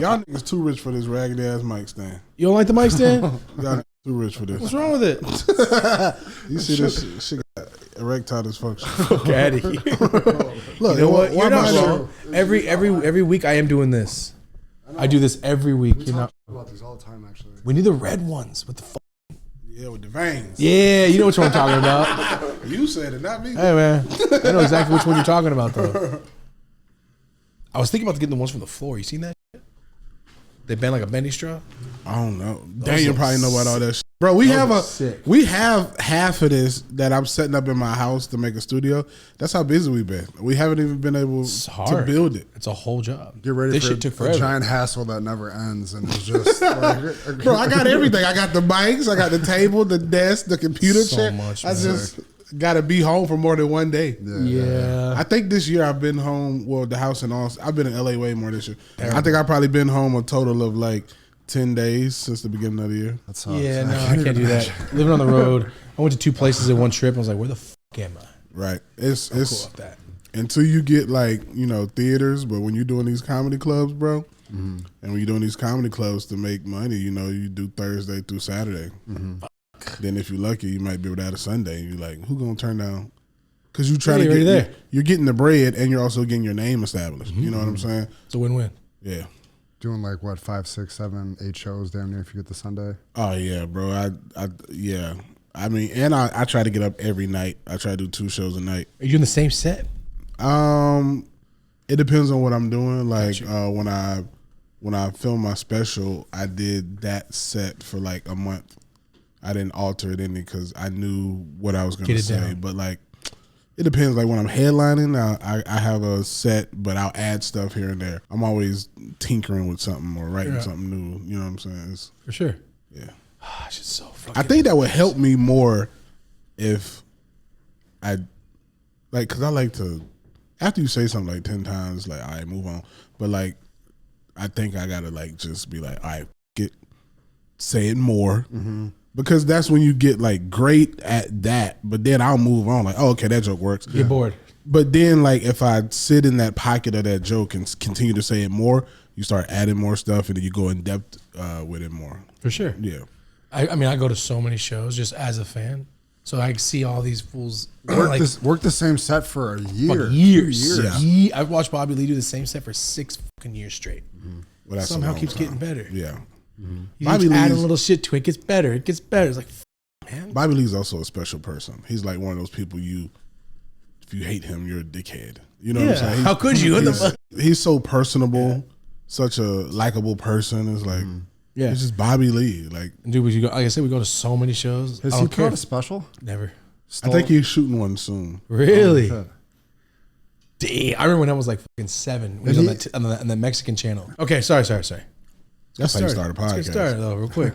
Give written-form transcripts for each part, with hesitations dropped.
Y'all niggas too rich for this raggedy ass mic stand. You don't like the mic stand? Y'all niggas too rich for this. What's wrong with it? You see this shit got erectile dysfunction. Fuck out of here. Look, You know what? why You're not am I wrong. Every week I am doing this. I do this every week. We talk about these all the time, actually. We need the red ones with the. Yeah, with the veins. Yeah, you know which one I'm talking about. You said it, not me. Hey man, I know exactly which one you're talking about though. I was thinking about getting the ones from the floor. You seen that shit? They bend like a bendy straw. I don't know. Daniel probably know about all that shit. Bro, we have half of this that I'm setting up in my house to make a studio. That's how busy we've been. We haven't even been able to build it. It's a whole job. Get ready This for shit took forever. a giant hassle that never ends, and it's just like, Bro, I got everything. I got the mics, I got the table, the desk, the computer So chair. much, I man. just got to be home for more than one day. Yeah. I think this year I've been home. Well, the house and all. I've been in LA way more this year. I think I've probably been home a total of like 10 days since the beginning of the year. That's Yeah, no, I can't do that. Living on the road, I went to 2 places in one trip. I was like, where the fuck am I? Right. It's Cool with that. until you get like, theaters, but when you're doing these comedy clubs, bro, and when you're doing these comedy clubs to make money, you do Thursday through Saturday. Then if you're lucky, you might be able to add a Sunday. And you're like, who gonna turn down? Because you try to get there. You're getting the bread and you're also getting your name established. You know what I'm saying? It's a win-win. Yeah. doing like what 5, 6, 7, 8 shows damn near if you get the Sunday. Oh yeah, bro. Yeah. I mean, and I try to get up every night. I try to do 2 shows a night. Are you doing the same set? It depends on what I'm doing. Like when I filmed my special, I did that set for like a month. I didn't alter it any because I knew what I was going to say. Down. But like, it depends. Like when I'm headlining, I have a set, but I'll add stuff here and there. I'm always tinkering with something or writing something new. You know what I'm saying? For sure. Yeah. It's just so fucking. I think that would help me more if I like, because I like to, after you say something like 10 times, like, all right, move on. But like, I think I gotta like just be like, all right, say it more. Because that's when you get like great at that, but then I'll move on. Like, oh, okay, that joke works. Get bored. But then, like, if I sit in that pocket of that joke and continue to say it more, you start adding more stuff, and then you go in depth with it more. For sure. Yeah. I mean, I go to so many shows just as a fan, so I see all these fools Work the same set for a year. years. 2 years. Yeah. I've watched Bobby Lee do the same set for 6 fucking years straight. Well, that's a Somehow long keeps time. getting better. Yeah. He Bobby keeps adding Lee's- little shit to it. It gets better. It gets better. It's like, man. Bobby Lee's also a special person. He's like one of those people if you hate him, you're a dickhead. You know what I'm saying? How could you? What the fuck? He's so personable, such a likable person. It's like, Yeah. it's just Bobby Lee. Like, Dude, like I said, we go to so many shows. Has I he don't care. put a special? Never. I think he's shooting one soon. Really? Oh, Damn. I remember when I was like fucking 7. When he was on the Mexican channel. Okay, sorry. That's how you start a podcast. Let's get started though, real quick.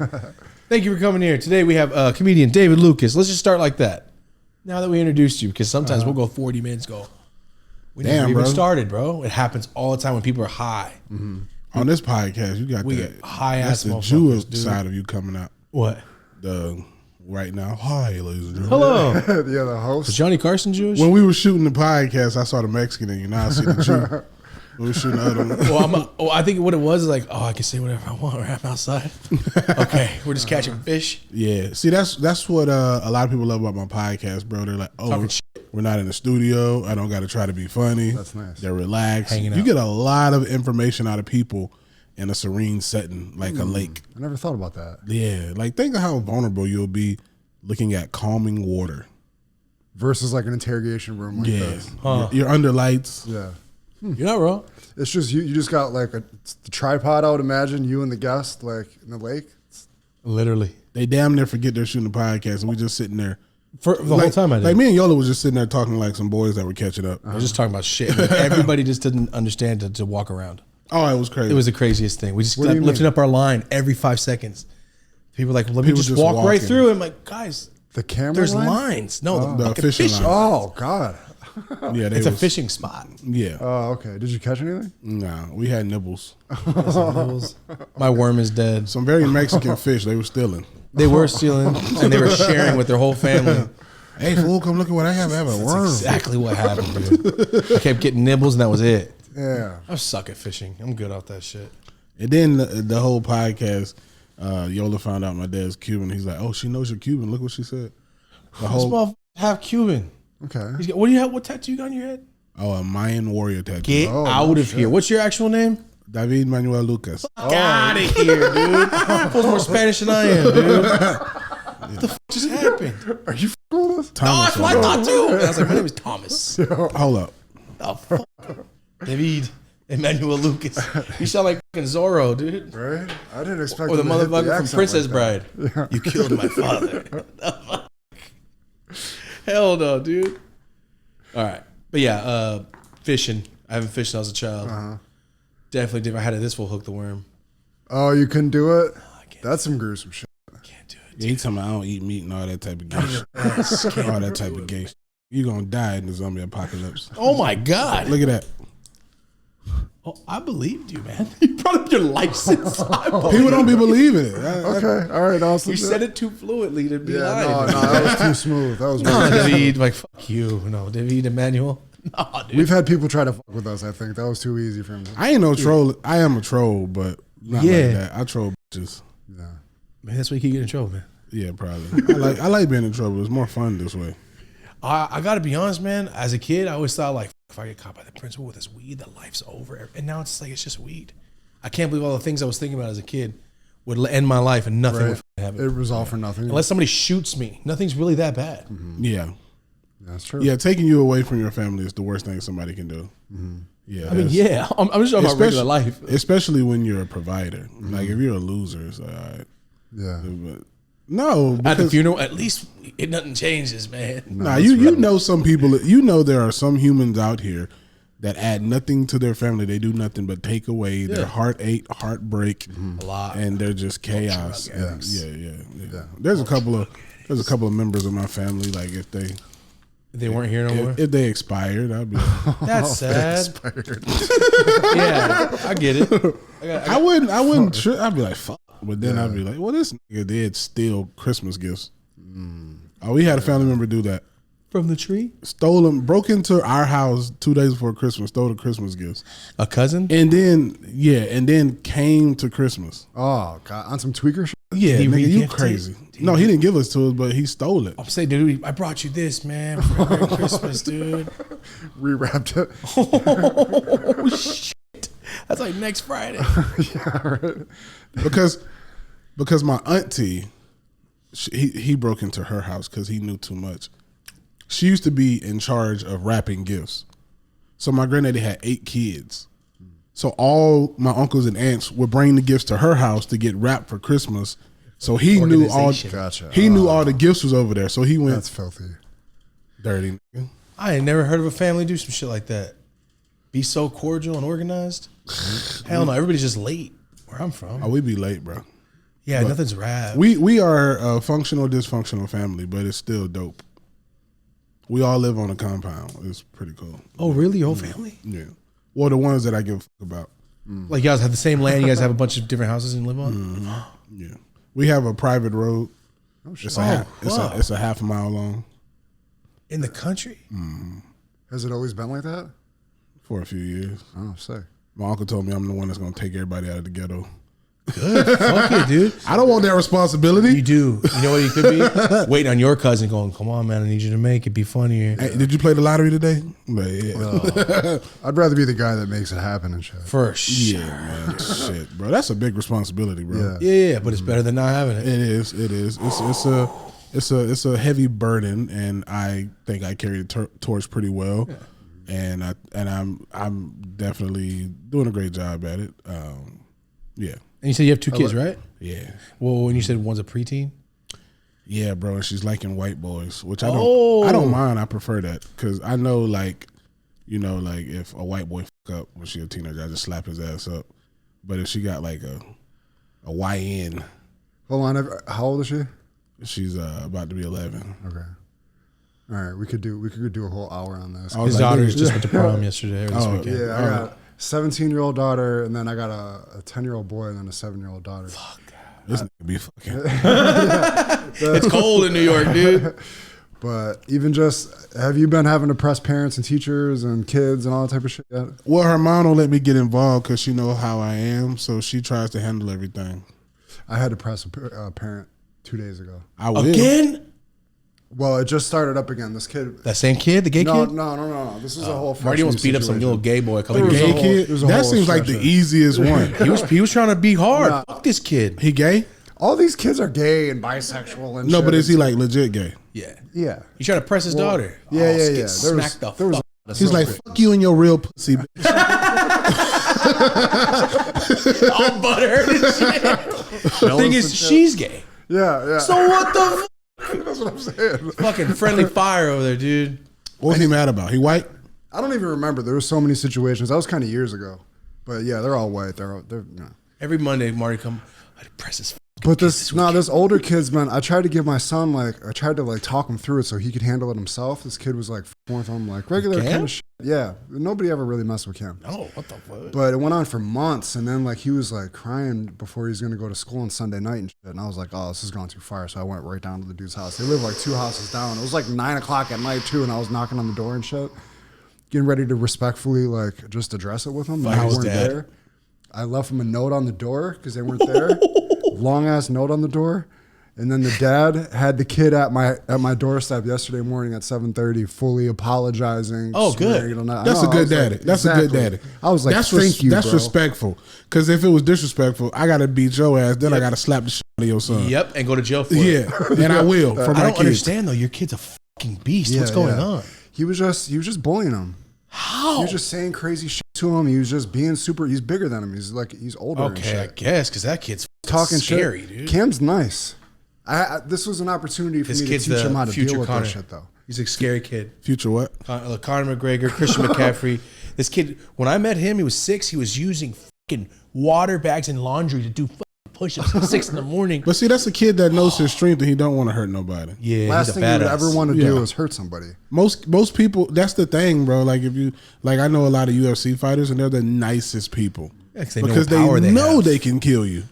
Thank you for coming here. Today we have comedian David Lucas. Let's just start like that. Now that we introduced you, because sometimes we'll go 40 minutes, we never even started, bro. It happens all the time when people are high. On this podcast, you got get high that's ass the motherfuckers, Jewish dude. side of you coming out. What? Right now, hi, ladies and gentlemen. Hello. Yeah, the host. Is Johnny Carson Jewish? When we were shooting the podcast, I saw the Mexican in you. Now I see the Jew. We were shooting the other one. Well, I think what it was is like, I can say whatever I want. I'm outside. Okay, we're just catching fish. Yeah. See, that's what a lot of people love about my podcast, bro. They're like, oh, Talking shit. we're not in the studio. I don't got to try to be funny. That's nice. They're relaxed. Hanging You out. get a lot of information out of people in a serene setting, like a lake. I never thought about that. Yeah. Like, think of how vulnerable you'll be looking at calming water. Versus like an interrogation room like this. You're under lights. Yeah. You're not wrong. It's just you just got like the tripod, I would imagine, you and the guest like in the lake. Literally. They damn near forget they're shooting the podcast, and we just sitting there. For the whole time I did. Like me and Yola was just sitting there talking like some boys that were catching up. I was just talking about shit. Like, everybody just didn't understand to walk around. Oh, it was crazy. It was the craziest thing. We just What do you lifted mean? up our line every 5 seconds. People were like, let me People just just walk right walking. through. I'm like, guys, The camera there's line? lines. No, the fucking fishing line. Oh God. Yeah, It's a fishing spot. Yeah. Oh, okay. Did you catch anything? Nah, we had nibbles. My worm is dead. Some very Mexican fish they were stealing. They were stealing and they were sharing with their whole family. Hey, fool, come look at what I have. I have a worm. Exactly what happened, dude. I kept getting nibbles and that was it. Yeah. I suck at fishing. I'm good off that shit. And then the whole podcast, Yola found out my dad's Cuban. He's like, "Oh, she knows you're Cuban. Look what she said." The This motherfucker half Cuban. Okay. What do you have? What tattoo you got on your head? Oh, a Mayan warrior tattoo. Get out of here. What's your actual name? David Manuel Lucas. Get out of here, dude. Fool's more Spanish than I am, dude. What the fuck just happened? Are you f***ing with us? No, that's what I thought too. I was like, my name is Thomas. Hold up. The fuck? David Emmanuel Lucas. You sound like fucking Zorro, dude. Right? I didn't expect. Or the him to hit motherfucker from accent Princess like Bride. that. You killed my father. The fuck? Hell no, dude. All right. But yeah, fishing. I haven't fished since I was a child. Definitely did. I had this will hook the worm. Oh, you couldn't do it? No, I can't. That's some gruesome shit. I can't do it. Yeah, he telling me I don't eat meat and all that type of gay shit. All that type of gay shit. You gonna die in the zombie apocalypse. Oh my God. Look at that. Oh, I believed you, man. You brought up your license. People don't be believing it. Okay. All right. Awesome. You said it too fluently to be Yeah. lying. No, that was too smooth. That was. No, David, like, fuck you. No, David Emmanuel. No, dude. We've had people try to fuck with us. I think that was too easy for him. I ain't no troll. I am a troll, but not like that. I troll bitches. Yeah. Man, that's why you keep getting in trouble, man. Yeah, probably. I like being in trouble. It's more fun this way. I got to be honest, man. As a kid, I always thought, like, if I get caught by the principal with this weed, the life's over. And now it's like, it's just weed. I can't believe all the things I was thinking about as a kid would end my life and nothing would happen. It was all for nothing. Unless somebody shoots me. Nothing's really that bad. Yeah. That's true. Yeah, taking you away from your family is the worst thing somebody can do. Yeah. I mean, yeah. I'm just talking about regular life. Especially when you're a provider. Like, if you're a loser, it's like, all right. Yeah. But no. At the funeral, at least nothing changes, man. Nah, you know some people, you know there are some humans out here that add nothing to their family. They do nothing but take away their heartbreak, A lot. and they're just chaos. And yeah. There's a couple of members of my family, like if They weren't here no more. if they expired, I'd be like, That's sad. Yeah, I get it. I wouldn't I'd be like, fuck. But then I'd be like, well, this nigga did steal Christmas gifts. Oh, we had a family member do that. From the tree? Stole them, broke into our house 2 days before Christmas, stole the Christmas gifts. A cousin? And then came to Christmas. Oh God, on some tweaker shit. Yeah, He nigga, you re-gifted crazy. it? No, he didn't give us to us, but he stole it. I'm saying, dude, I brought you this, man, for Merry Christmas, dude. Rewrapped it. Oh, shit. That's like next Friday. Yeah, right. Because my auntie, he broke into her house because he knew too much. She used to be in charge of wrapping gifts. So my granddaddy had 8 kids. So all my uncles and aunts would bring the gifts to her house to get wrapped for Christmas. So he knew all. Gotcha. He knew all the gifts was over there. So he went. That's filthy. Dirty. Nigga. I ain't never heard of a family do some shit like that. Be so cordial and organized. Hell no, everybody's just late where I'm from. Oh, we be late, bro. Yeah, nothing's rad. We are a functional, dysfunctional family, but it's still dope. We all live on a compound. It's pretty cool. Oh, really? Your whole family? Yeah. Well, the ones that I give a fuck about. Like you guys have the same land. You guys have a bunch of different houses and live on. Yeah. We have a private road. It's fuck. a half a mile long In the country? Has it always been like that? for a few years. Oh, sick. My uncle told me I'm the one that's gonna take everybody out of the ghetto. Good. Fuck it, dude. I don't want that responsibility. You do. You know what you could be? Waiting on your cousin going, come on, man, I need you to make it. Be funnier. Hey, did you play the lottery today? But yeah. I'd rather be the guy that makes it happen and shit. For sure. Yeah, man. Shit, bro. That's a big responsibility, bro. Yeah. Yeah, but it's better than not having it. It is. It's a heavy burden, and I think I carry the torch pretty well. Yeah. And I'm definitely doing a great job at it. Yeah. And you said you have 2 kids, right? Yeah. Well, when you said one's a preteen? Yeah, bro. And she's liking white boys, which I don't mind. I prefer that because I know, like, you know, like if a white boy fuck up when she's a teenager, I just slap his ass up. But if she got like a YN, Hold on. How old is she? she's about to be 11. Okay. All right. We could do a whole hour on this. Oh, His like, daughter just went to prom yesterday or this weekend. Yeah, I got a 17-year-old daughter, and then I got a 10-year-old boy, and then a 7-year-old daughter. This nigga be fucking. It's cold in New York, dude. But even just, have you been having to press parents and teachers and kids and all that type of shit yet? Well, her mom don't let me get involved because she know how I am, so she tries to handle everything. I had to press a parent 2 days ago. I will. Again? Well, it just started up again. This kid. That same kid, the gay kid? No. This is a whole. Marty almost beat up some little gay boy. The gay kid? That seems like the easiest one. He was trying to be hard. Nah. Fuck this kid. He gay? All these kids are gay and bisexual and no, shit. but is he like legit gay? Yeah. He trying to press his daughter. Yeah. Smack the fuck. He's like, fuck you and your real pussy, bitch. All butthurt and shit. The thing is, she's gay. Yeah. So what the fuck? That's what I'm saying. Fucking friendly fire over there, dude. What was he mad about? He white? I don't even remember. There were so many situations. That was kind of years ago. But yeah, they're all white. They're no. Every Monday, Marty come. I press his. But this older kid's man. I tried to give my son I tried to talk him through it so he could handle it himself. This kid was with him regular kind of shit. Yeah, nobody ever really messed with Cam. Oh, what the fuck? But it went on for months, and then he was crying before he was gonna go to school on Sunday night and shit. And I was like, oh, this is going too far. So I went right down to the dude's house. They live 2 houses down. It was 9 o'clock at night too, and I was knocking on the door and shit, getting ready to respectfully just address it with him. They weren't there. I left him a note on the door because they weren't there. Long ass note on the door, and then the dad had the kid at my doorstep yesterday morning at 7:30, fully apologizing. Oh, good. That's a good daddy. That's a good daddy. I was like, thank you. That's respectful. Because if it was disrespectful, I gotta beat your ass. Then I gotta slap the shit out of your son. Yep, and go to jail for it. Yeah, and I will. For my I don't kids. Understand though. Your kid's a fucking beast. What's going on? He was just bullying him. How? He was just saying crazy shit to him. He was just being super. He's bigger than him. He's older. Okay, and shit. I guess because that kid's talking scary, shit. Dude. Cam's nice. This was an opportunity for me to teach him how to deal with that shit, though. He's a scary kid. Future what? Conor McGregor, Christian McCaffrey. This kid, when I met him, he was 6. He was using fucking water bags and laundry to do push-ups at 6 in the morning. But see, that's a kid that knows his strength and he don't want to hurt nobody. Yeah, last thing you would ever want to do is hurt somebody. Most people, that's the thing, bro. If you I know a lot of UFC fighters and they're the nicest people because they know they can kill you.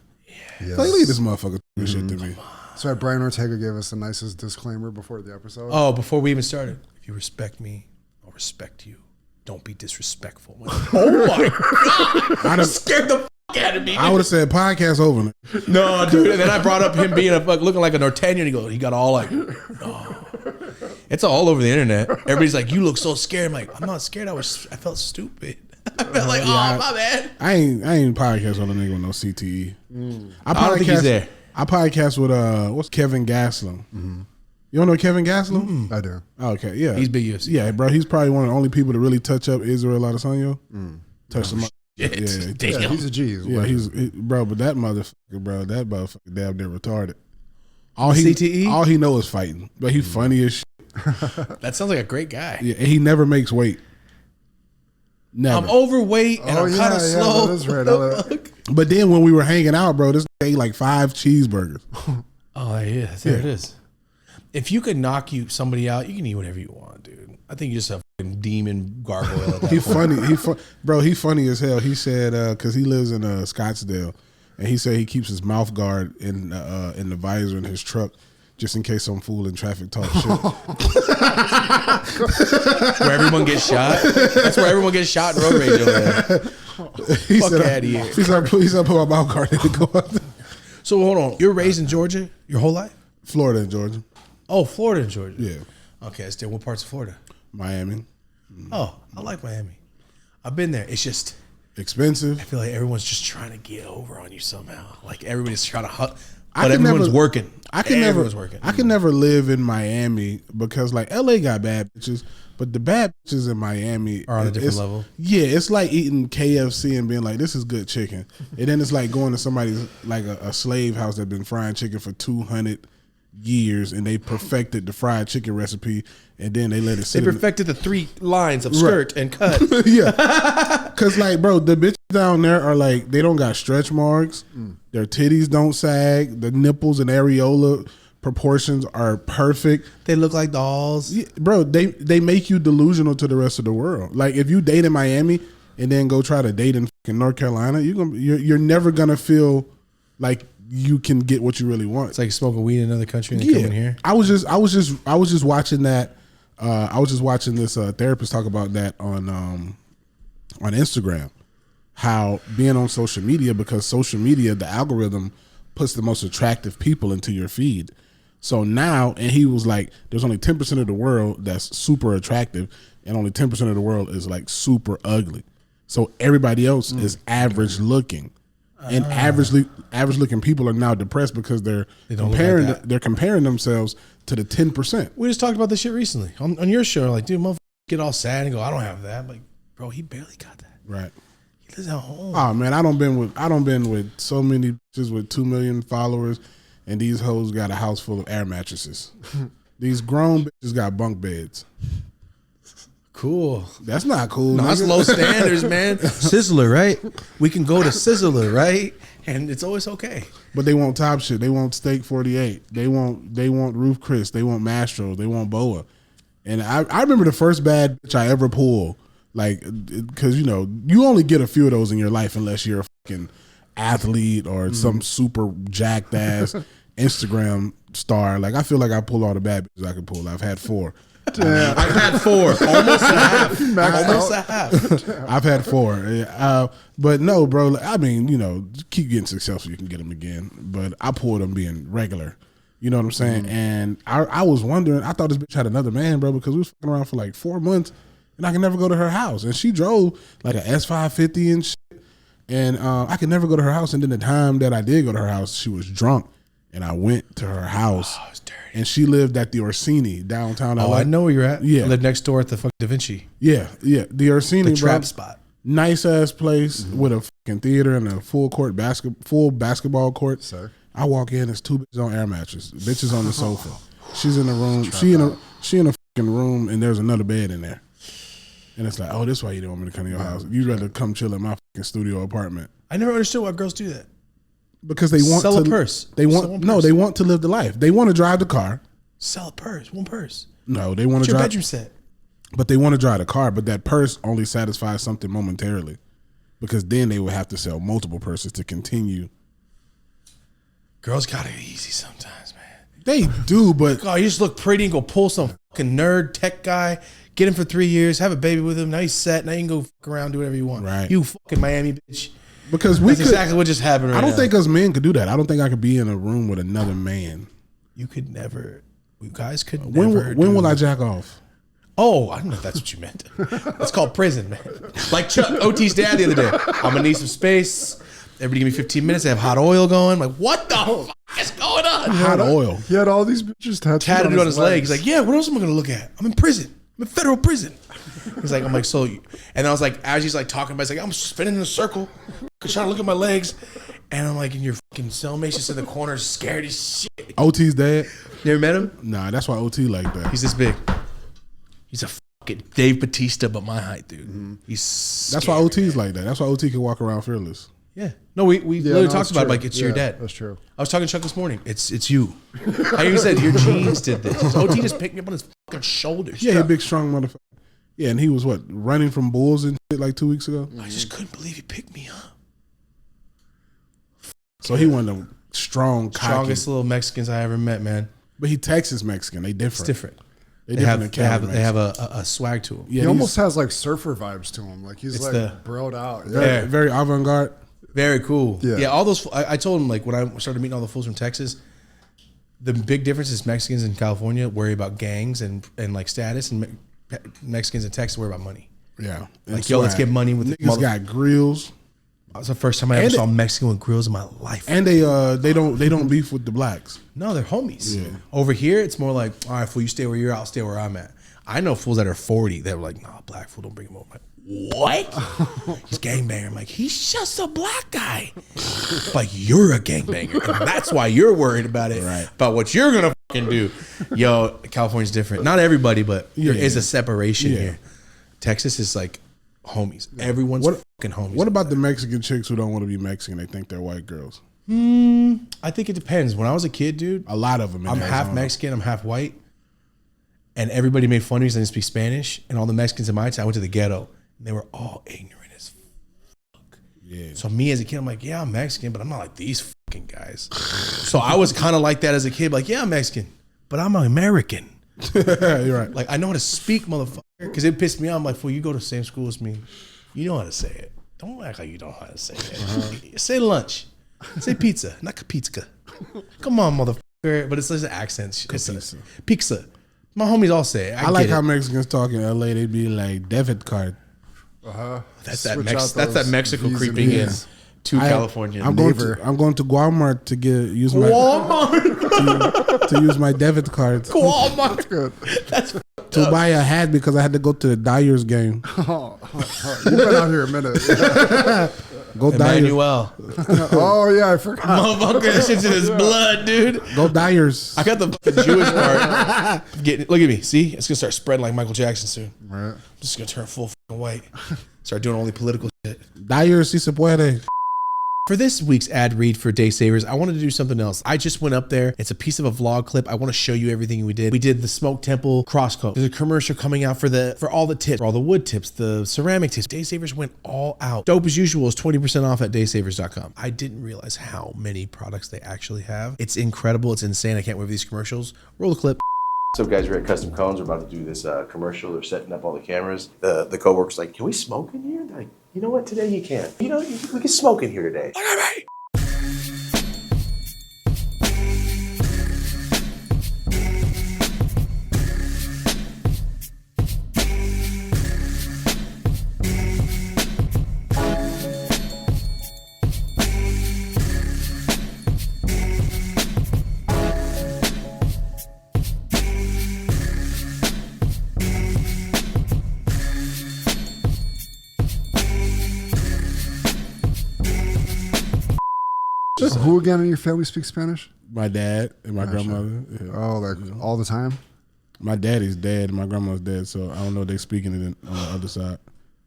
Yes. Leave this motherfucker shit to me. That's why Brian Ortega gave us the nicest disclaimer before the episode. Oh, before we even started. If you respect me, I'll respect you. Don't be disrespectful. Oh my God. I'd have scared the fuck out of me. I would have said podcast over. No, dude. And then I brought up him being looking like a Nortanian. He got all oh. It's all over the internet. Everybody's like, you look so scared. I'm like, I'm not scared. I felt stupid. I felt like, my bad. I ain't podcast on a nigga with no CTE. I don't think he's there. I podcast with what's Kevin Gaslam. Mm-hmm. You don't know Kevin Gaslam? Mm-hmm. I do. Oh, okay, yeah. He's big UFC. Yeah, bro. He's probably one of the only people to really touch up Israel Adesanya. Touch him up. Yeah, he's a G. Bro, but that motherfucker, damn near retarded. CTE? All he knows is fighting. But he's funny as shit. That sounds like a great guy. Yeah, and he never makes weight. Never. I'm overweight and I'm kind of slow. That is right. But then when we were hanging out, bro, this guy ate 5 cheeseburgers. Oh, yeah. There it is. If you could knock somebody out, you can eat whatever you want, dude. I think you're just a fucking demon gargoyle. He's funny. Bro, he funny as hell. He said, because he lives in Scottsdale, and he said he keeps his mouth guard in the visor in his truck just in case some fool in traffic talk shit. Where everyone gets shot. That's where everyone gets shot in road rage over there. Fuck out of here. He said, please put my mouth guard in and go out there. So hold on. You're raised in Georgia your whole life? Florida and Georgia. Oh, Florida and Georgia. Yeah. Okay, still what parts of Florida? Miami. Oh, I like Miami. I've been there. It's just expensive. I feel like everyone's just trying to get over on you somehow. Like everybody's trying to but everyone's working. I can never live in Miami because LA got bad bitches, but the bad bitches in Miami are on a different level. Yeah, it's like eating KFC and being like, this is good chicken. And then it's like going to somebody's a slave house that's been frying chicken for 200 years and they perfected the fried chicken recipe and then they let it sit. They perfected the 3 lines of skirt and cut. Yeah. Cause bro, the bitches down there are they don't got stretch marks. Their titties don't sag. The nipples and areola proportions are perfect. They look like dolls. Yeah, bro, they make you delusional to the rest of the world. If you date in Miami and then go try to date in fucking North Carolina, you're never gonna feel like you can get what you really want. It's like smoking weed in another country and then coming here. I was just watching that. I was just watching this therapist talk about that on Instagram. How being on social media, because social media, the algorithm puts the most attractive people into your feed. So now, and he was like, there's only 10% of the world that's super attractive, and only 10% of the world is like super ugly. So everybody else is average looking. And average looking people are now depressed because they're comparing themselves to the 10%. We just talked about this shit recently on your show. Like, dude, motherfucker get all sad and go, I don't have that. I'm like, bro, he barely got that. Right. He lives at home. Oh man, I don't been with so many bitches with 2 million followers, and these hoes got a house full of air mattresses. These grown bitches got bunk beds. Cool. That's not cool. No, that's low standards, man. Sizzler, right? We can go to Sizzler, right? And it's always okay. But they want top shit. They want Steak 48. They want Roof Chris. They want Mastro. They want Boa. And I remember the first bad bitch I ever pulled, like, because you only get a few of those in your life unless you're a fucking athlete or some super jacked ass Instagram star. Like, I feel like I pull all the bad bitches I could pull. I've had 4. Damn. I've had 4, almost a half. Almost a half. I've had 4, but no, bro. I mean, keep getting successful, you can get them again. But I pulled them being regular. You know what I'm saying? And I was wondering. I thought this bitch had another man, bro, because we was fucking around for like 4 months, and I could never go to her house. And she drove like an S550 and shit, and I could never go to her house. And then the time that I did go to her house, she was drunk, and I went to her house. Oh, it's dirty. And she lived at the Orsini downtown. Oh, I know where you're at. Yeah, I live next door at the fucking Da Vinci. Yeah, the Orsini, the trap bro, spot. Nice ass place with a fucking theater and a full basketball court. Sir. I walk in, there's 2 bitches on air mattress. Bitches on the sofa. She's in the room. She in a fucking room, and there's another bed in there. And it's like, oh, this is why you don't want me to come to your house. You'd rather come chill in my fucking studio apartment. I never understood why girls do that. Because they want sell to a purse. They want to live the life. They want to drive the car. Sell a purse. One purse. No, they want to drive. drive. Bedroom set. But they want to drive the car. But that purse only satisfies something momentarily, because then they would have to sell multiple purses to continue. Girls got it easy sometimes, man. They do, but God, you just look pretty and go pull some fucking nerd tech guy, get him for 3 years, have a baby with him. Now he's set. Now you can go fuck around, do whatever you want. Right. You fucking Miami bitch. Because that's exactly what just happened right now. I don't think us men could do that. I don't think I could be in a room with another man. You could never. You guys could never. When will I jack off? Oh, I don't know if that's what you meant. It's called prison, man. Like Chuck, OT's dad the other day. I'm going to need some space. Everybody give me 15 minutes. They have hot oil going. I'm like, what the fuck is going on? Hot oil. He had all these bitches tattooed on his leg. He's like, yeah, what else am I going to look at? I'm in prison. I'm in federal prison. He's like, I'm like, so, and I was like, as he's like talking about, he's like, I'm spinning in a circle, trying to look at my legs. And I'm like, in your fucking cellmate's just in the corner, scared as shit. OT's dad? You ever met him? Nah, that's why OT like that. He's this big. He's a fucking Dave Bautista, but my height, dude. Mm-hmm. He's scary, that's why OT's like that. That's why OT can walk around fearless. Yeah. No, we literally talked about it like it's your dad. That's true. I was talking to Chuck this morning. It's you. I even said your genes did this. OT just picked me up on his fucking shoulders. Yeah, a big strong motherfucker. Yeah, and he was running from bulls and shit like 2 weeks ago. I just couldn't believe he picked me up. So he one of the strongest little Mexicans I ever met, man. But he Texas Mexican. They different. It's different. They have a swag to him. Yeah, he almost has like surfer vibes to him. Like he's like broed out. Yeah. Very avant-garde. Very cool. Yeah. All those. I told him, like, when I started meeting all the fools from Texas, the big difference is Mexicans in California worry about gangs and like status, and Mexicans in Texas worry about money. Yeah. Like, yo, let's get money with niggas got grills. That was the first time I ever saw a Mexican with grills in my life. And they don't beef with the blacks. No, they're homies. Yeah. Over here, it's more like, all right, fool, you stay where you're at, I'll stay where I'm at. I know fools that are 40 that were like, nah, black fool, don't bring him over. I'm like, what? He's gangbanger. I'm like, he's just a black guy. Like, you're a gangbanger. And that's why you're worried about it. Right. About what you're going to fucking do. Yo, California's different. Not everybody, but there is a separation here. Texas is like homies. Everyone's fucking homies. What about the Mexican chicks who don't want to be Mexican? They think they're white girls. I think it depends. When I was a kid, dude, a lot of them. I'm half Mexican, I'm half white, and everybody made fun of me because I didn't speak Spanish. And all the Mexicans in my town, I went to the ghetto, and they were all ignorant as fuck. Yeah. So me as a kid, I'm like, yeah, I'm Mexican, but I'm not like these fucking guys. So I was kind of like that as a kid. Like, yeah, I'm Mexican, but I'm American. You're right. Like, I know how to speak, motherfucker. Because it pissed me off. I'm like, fool, you go to the same school as me. You know how to say it. Don't act like you don't know how to say it. Say lunch. Say pizza, not pizza. Come on, motherfucker. But it's just an accent. It's pizza. My homies all say it. I like how Mexicans talk in LA. They be like debit card. That's that Mexico creeping in to California. I'm going to Walmart to use my to use my debit card. Walmart. That's good. That's to buy a hat because I had to go to the Dyers game. You've been out here a minute. Go Emmanuel. Oh yeah, I forgot. Motherfucker, that shit's in his blood, dude. Go Dyers. I got the Jewish part. Look at me. See, it's gonna start spreading like Michael Jackson soon. Right. I'm just gonna turn full white. Start doing only political shit. Dyers, si se puede. For this week's ad read for Day Savers, I wanted to do something else. I just went up there. It's a piece of a vlog clip. I want to show you everything we did. We did the Smoke Temple cross coat. There's a commercial coming out for all the tips, for all the wood tips, the ceramic tips. Day Savers went all out. Dope as usual is 20% off at daysavers.com. I didn't realize how many products they actually have. It's incredible. It's insane. I can't wait for these commercials. Roll the clip. What's up, guys? We're at Custom Cones. We're about to do this commercial. They're setting up all the cameras. The co-worker's like, can we smoke in here? They're like, you know what? Today you can. You know, we can smoke in here today. Look at me. Who again in your family speaks Spanish? My dad and my grandmother. Yeah. Oh, like all the time? My daddy's dead and my grandma's dead, so I don't know if they speaking it on the other side.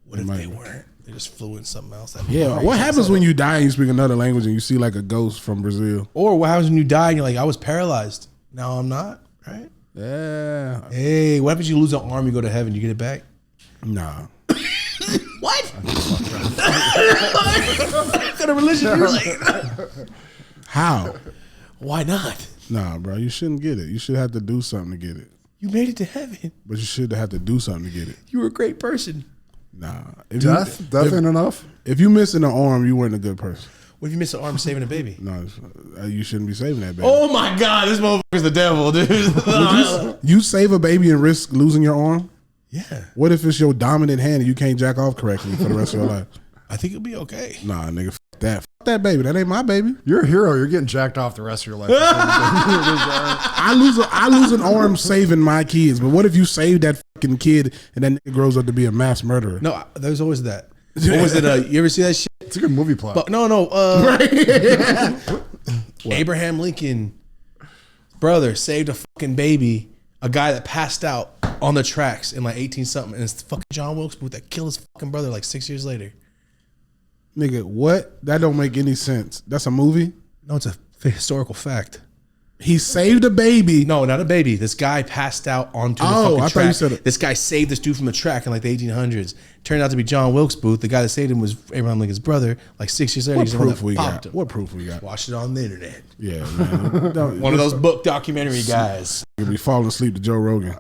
What if they weren't? They just flew in something else. Yeah, what happens when you die and you speak another language and you see like a ghost from Brazil? Or what happens when you die and you're like, I was paralyzed. Now I'm not, right? Yeah. Hey, what happens if you lose an arm, you go to heaven, you get it back? Nah. What? What kind of religion are you like? How? Why not? Nah, bro, you shouldn't get it. You should have to do something to get it. You made it to heaven. But you should have to do something to get it. You were a great person. Nah. Death ain't enough? If you missing an arm, you weren't a good person. What if you miss an arm saving a baby? No, you shouldn't be saving that baby. Oh my God, this motherfucker's the devil, dude. You save a baby and risk losing your arm? Yeah. What if it's your dominant hand and you can't jack off correctly for the rest of your life? I think it'll be okay. Nah, nigga, fuck that. Fuck that baby. That ain't my baby. You're a hero. You're getting jacked off the rest of your life. I lose an arm saving my kids, but what if you save that fucking kid and that nigga grows up to be a mass murderer? No, there's always that. What was it? You ever see that shit? It's a good movie plot. But no. Abraham Lincoln brother saved a fucking baby, a guy that passed out on the tracks in like 18 something, and it's fucking John Wilkes Booth that killed his fucking brother like 6 years later. Nigga, what? That don't make any sense. That's a movie? No, it's a historical fact. He saved a baby. No, not a baby. This guy passed out onto the fucking track. I thought you said it. This guy saved this dude from the track in like the 1800s. Turned out to be John Wilkes Booth. The guy that saved him was Abraham Lincoln's brother. Like 6 years later, what proof we got? What proof we got? Watched it on the internet. Yeah, man. One of those book documentary guys. You'll be falling asleep to Joe Rogan.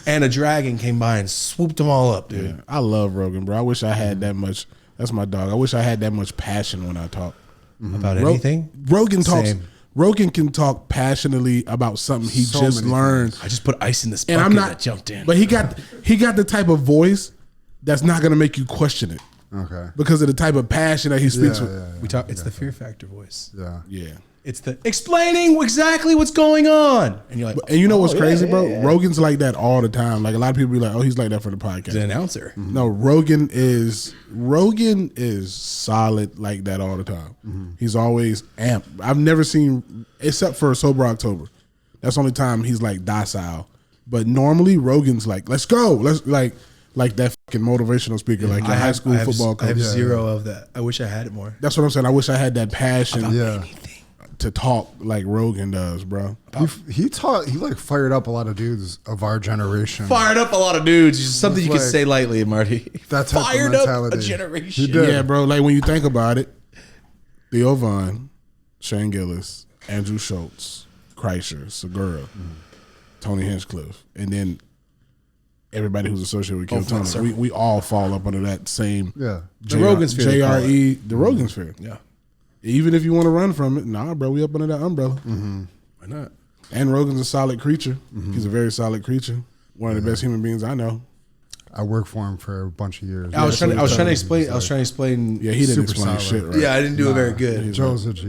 And a dragon came by and swooped them all up, dude. Yeah, I love Rogan, bro. I wish I had that much. That's my dog. I wish I had that much passion when I talk. About anything? Rogan talks. Rogan can talk passionately about something he just learned. I just put ice in this bucket and that jumped in. But he got the type of voice that's not going to make you question it. Okay. Because of the type of passion that he speaks with. Yeah, we talk. It's the Fear Factor voice. Yeah. Yeah. It's the explaining exactly what's going on. And you're like, and you know what's crazy, bro? Yeah. Rogan's like that all the time. Like a lot of people be like, oh, he's like that for the podcast. He's an announcer. Mm-hmm. No, Rogan is solid like that all the time. Mm-hmm. He's always amped. I've never seen, except for Sober October. That's the only time he's like docile. But normally Rogan's like, let's go. Let's like that fucking motivational speaker, like a high school football coach. I have zero of that. I wish I had it more. That's what I'm saying. I wish I had that passion. Anything. to talk like Rogan does, bro. He like fired up a lot of dudes of our generation. Fired up a lot of dudes. Something you like, can say lightly, Marty. That type fired of mentality. up a generation. He did. Yeah, bro. Like when you think about it, Theo Von, Shane Gillis, Andrew Schultz, Kreischer, Segura, Tony Hinchcliffe, and then everybody who's associated with Kill Tony. We all fall up under that same Yeah. The Rogan sphere, they call JRE, the Rogan sphere. Yeah. Even if you want to run from it, nah, bro, we up under that umbrella. Why not? And Rogan's a solid creature. He's a very solid creature. One of the best human beings I know. I worked for him for a bunch of years. I was trying to explain. Yeah, he didn't Super explain solid. shit right. Yeah, I didn't do it very good. Joe's a G.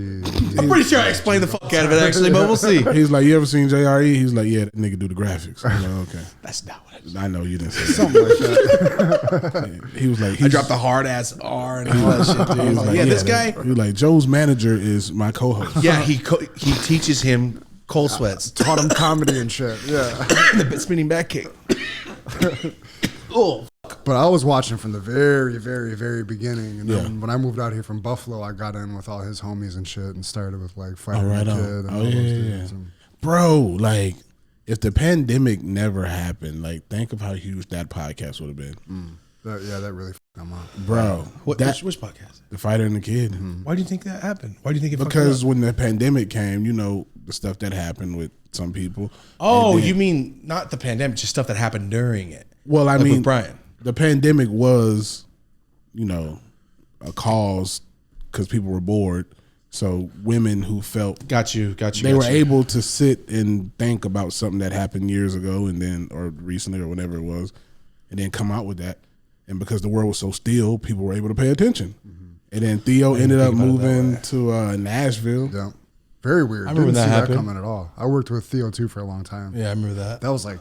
I'm pretty sure I explained the fuck out of it actually, but we'll see. He's like, you ever seen JRE? He's like, yeah, that nigga do the graphics. I'm like, okay. That's not what I said. I know you didn't say Something like that. that. He was like, I dropped the hard ass R and all that shit. Dude. he was like, This guy. He was like, Joe's manager is my co-host. Yeah, he teaches him cold sweats, Taught him comedy and shit. Yeah. the spinning back kick. Oh, But I was watching from the very, very, very beginning. And then when I moved out here from Buffalo, I got in with all his homies and shit and started with like Fighter right the on. Kid and Oh, all those yeah, dudes. yeah. And Bro, like, if the pandemic never happened, like, think of how huge that podcast would have been. that really fucked him up. Bro, which podcast? The Fighter and the Kid. Why do you think that happened? Why do you think it? Because when the pandemic came, you know, the stuff that happened with some people. Oh, And then- you mean not the pandemic, just stuff that happened during it. Well, I Like mean, with Brian. the pandemic was, you know, a cause because people were bored. So women who felt Got you. they were able to sit and think about something that happened years ago and then, or recently or whatever it was, and then come out with that. And because the world was so still, people were able to pay attention. And then Theo ended up moving to Nashville. Yeah. Very weird. I remember Didn't that see happened. that coming at all. I worked with Theo too for a long time. Yeah, I remember that. That was like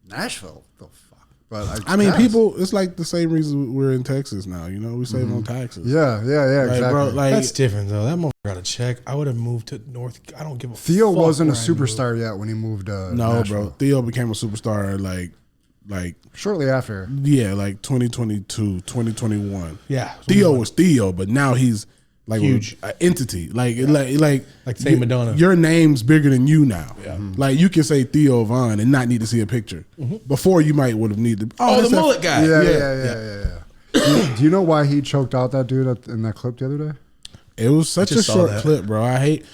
Nashville. The fuck. But I mean, guess. people, it's like the same reason we're in Texas now. You know, we save on taxes. Yeah, Like, exactly. bro, like, That's different though. That motherfucker got a check. I would have moved to North. I don't give a. Theo fuck wasn't a where I moved. superstar yet when he moved to no, Nashville. bro. Theo became a superstar like Shortly after. yeah, like 2022, 2021. Yeah, Theo was Theo, but now he's like Huge. an entity. Like say you- Madonna. Your name's bigger than you now. Yeah. Like you can say Theo Von and not need to see a picture. Before you might would have needed. Oh, that's the that- mullet guy. Yeah. Do you know why he choked out that dude in that clip the other day? It was such a just saw short that. clip, bro. I hate.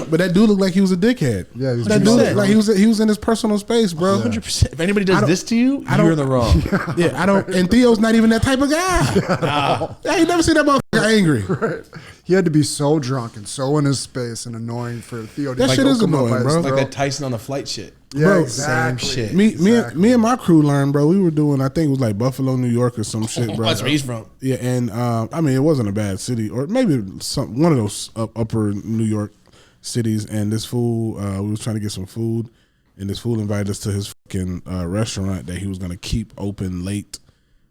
But that dude looked like he was a dickhead. Yeah, he was that a dude dickhead. looked like he was in his personal space, bro. 100%. If anybody does this to you, I don't- you're in the wrong. Yeah, I don't. And Theo's not even that type of guy. I ain't never seen that motherfucker angry. He had to be so drunk and so in his space and annoying for Theo to That like, shit is come up annoying, by his bro. Like throat. that Tyson on the flight shit. Yeah, Bro, exactly. same shit. Me and my crew learned, bro. We were doing, I think it was like Buffalo, New York, or some shit, bro. That's where he's from. Yeah, and I mean, it wasn't a bad city, or maybe one of those upper New York cities. And this fool, we was trying to get some food, and this fool invited us to his fucking restaurant that he was gonna keep open late.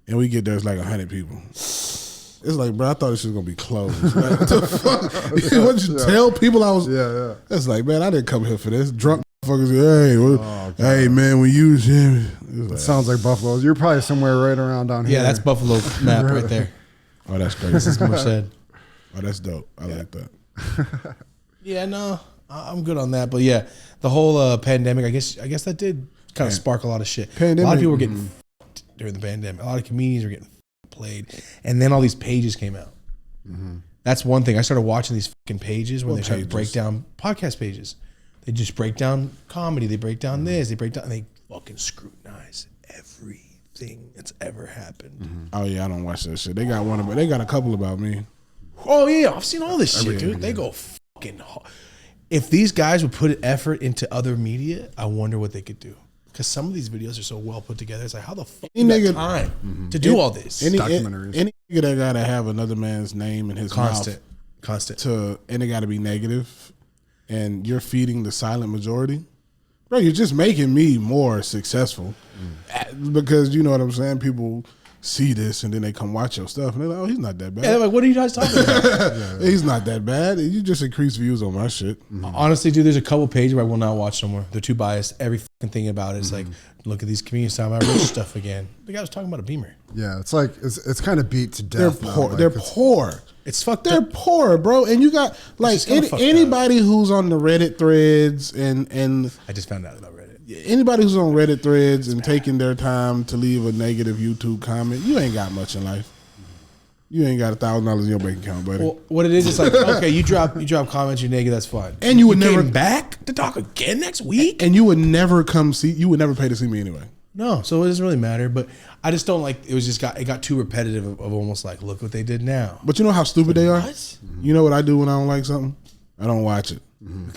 And we get there, it's like 100 people. It's like, bro, I thought this shit was gonna be closed. Like, what the fuck? What you tell people I was? Yeah. It's like, man, I didn't come here for this. Drunk motherfuckers, hey man, when you was him, It sounds like Buffalo. You're probably somewhere right around down here. Yeah, that's Buffalo map right there. oh, that's This is crazy. more said. Oh, that's dope. I like that. Yeah, no, I'm good on that. But yeah, the whole pandemic, I guess that did kind of spark a lot of shit. A lot Pandemic, of people were getting fucked during the pandemic. A lot of comedians were getting played, and then all these pages came out. That's one thing. I started watching these fucking pages when What they try to break pages? down podcast pages. They just break down comedy. They break down this. They break down. And they fucking scrutinize everything that's ever happened. Oh yeah, I don't watch that shit. They got one, but they got a couple about me. Oh yeah, I've seen all this shit, dude. They go fucking hard. If these guys would put effort into other media, I wonder what they could do. Because some of these videos are so well put together. It's like, how the fuck Any you got nigga- time to do all this? Any Documentaries. any nigga that gotta have another man's name in his Constant. mouth and it gotta be negative, and you're feeding the silent majority, bro. You're just making me more successful because you know what I'm saying. People see this and then they come watch your stuff and they're like, oh, he's not that bad. Yeah, they're like, what are you guys talking about? He's not that bad. You just increase views on my shit. Honestly, dude, there's a couple pages where I will not watch no more. They're too biased. Every fucking thing about it is like, look at these comedians talking about rich stuff again. The guy was talking about a Beamer. Yeah, it's like it's kind of beat to They're death. now. poor. Like, They're it's- poor. It's fucked They're up. poor, bro. And you got like just kinda fucked anybody who's on the Reddit threads and I just found out about Reddit. anybody who's on Reddit threads and taking their time to leave a negative YouTube comment, you ain't got much in life. You ain't got $1,000 in your bank account, buddy. Well, what it is, it's like, okay, you drop comments, you're negative, that's fine. And you would never came back to talk again next week? And you would never you would never pay to see me anyway. No, so it doesn't really matter. But I just don't like, it got too repetitive of almost like, look what they did now. But you know how stupid they are? What? You know what I do when I don't like something? I don't watch it.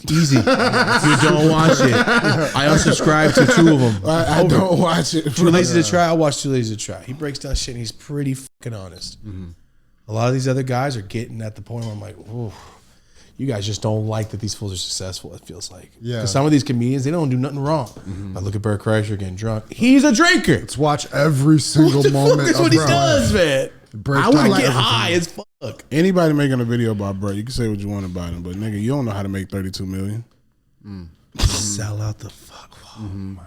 Easy. You don't watch it. I unsubscribe to 2 of them. I don't watch it. Too Lazy to Try. I watch Too Lazy to Try. He breaks down shit and he's pretty fucking honest. A lot of these other guys are getting at the point where I'm like, ooh, you guys just don't like that these fools are successful, it feels like. Yeah. Because some of these comedians, they don't do nothing wrong. But look at Bert Kreischer getting drunk. He's a drinker. Let's watch every single What the moment. fuck is what he does, man. I would get high as fuck. Anybody making a video about Bert, you can say what you want about him, but nigga, you don't know how to make $32 million. Sell out the fuck.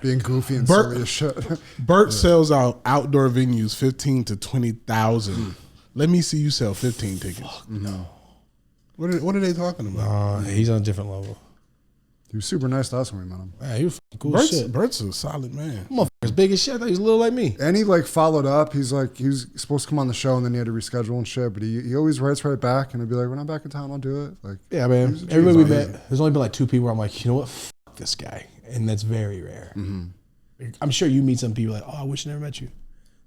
Being goofy and Bert- silly as shit. Bert sells out outdoor venues 15 to 20,000. Let me see you sell 15 tickets. No. What are they talking about? He's on a different level. He was super nice to us when we met him. Man, he was fucking cool as shit. Bert's a solid man. Motherfucker's big as shit. I thought he was a little like me. And he like followed up. He's like, he was supposed to come on the show and then he had to reschedule and shit. But he always writes right back and he'd be like, when I'm back in town, I'll do it. Like, Yeah, man. He's a Everybody we genius. met, there's only been like 2 people where I'm like, you know what? Fuck this guy. And that's very rare. I'm sure you meet some people like, oh, I wish I never met you.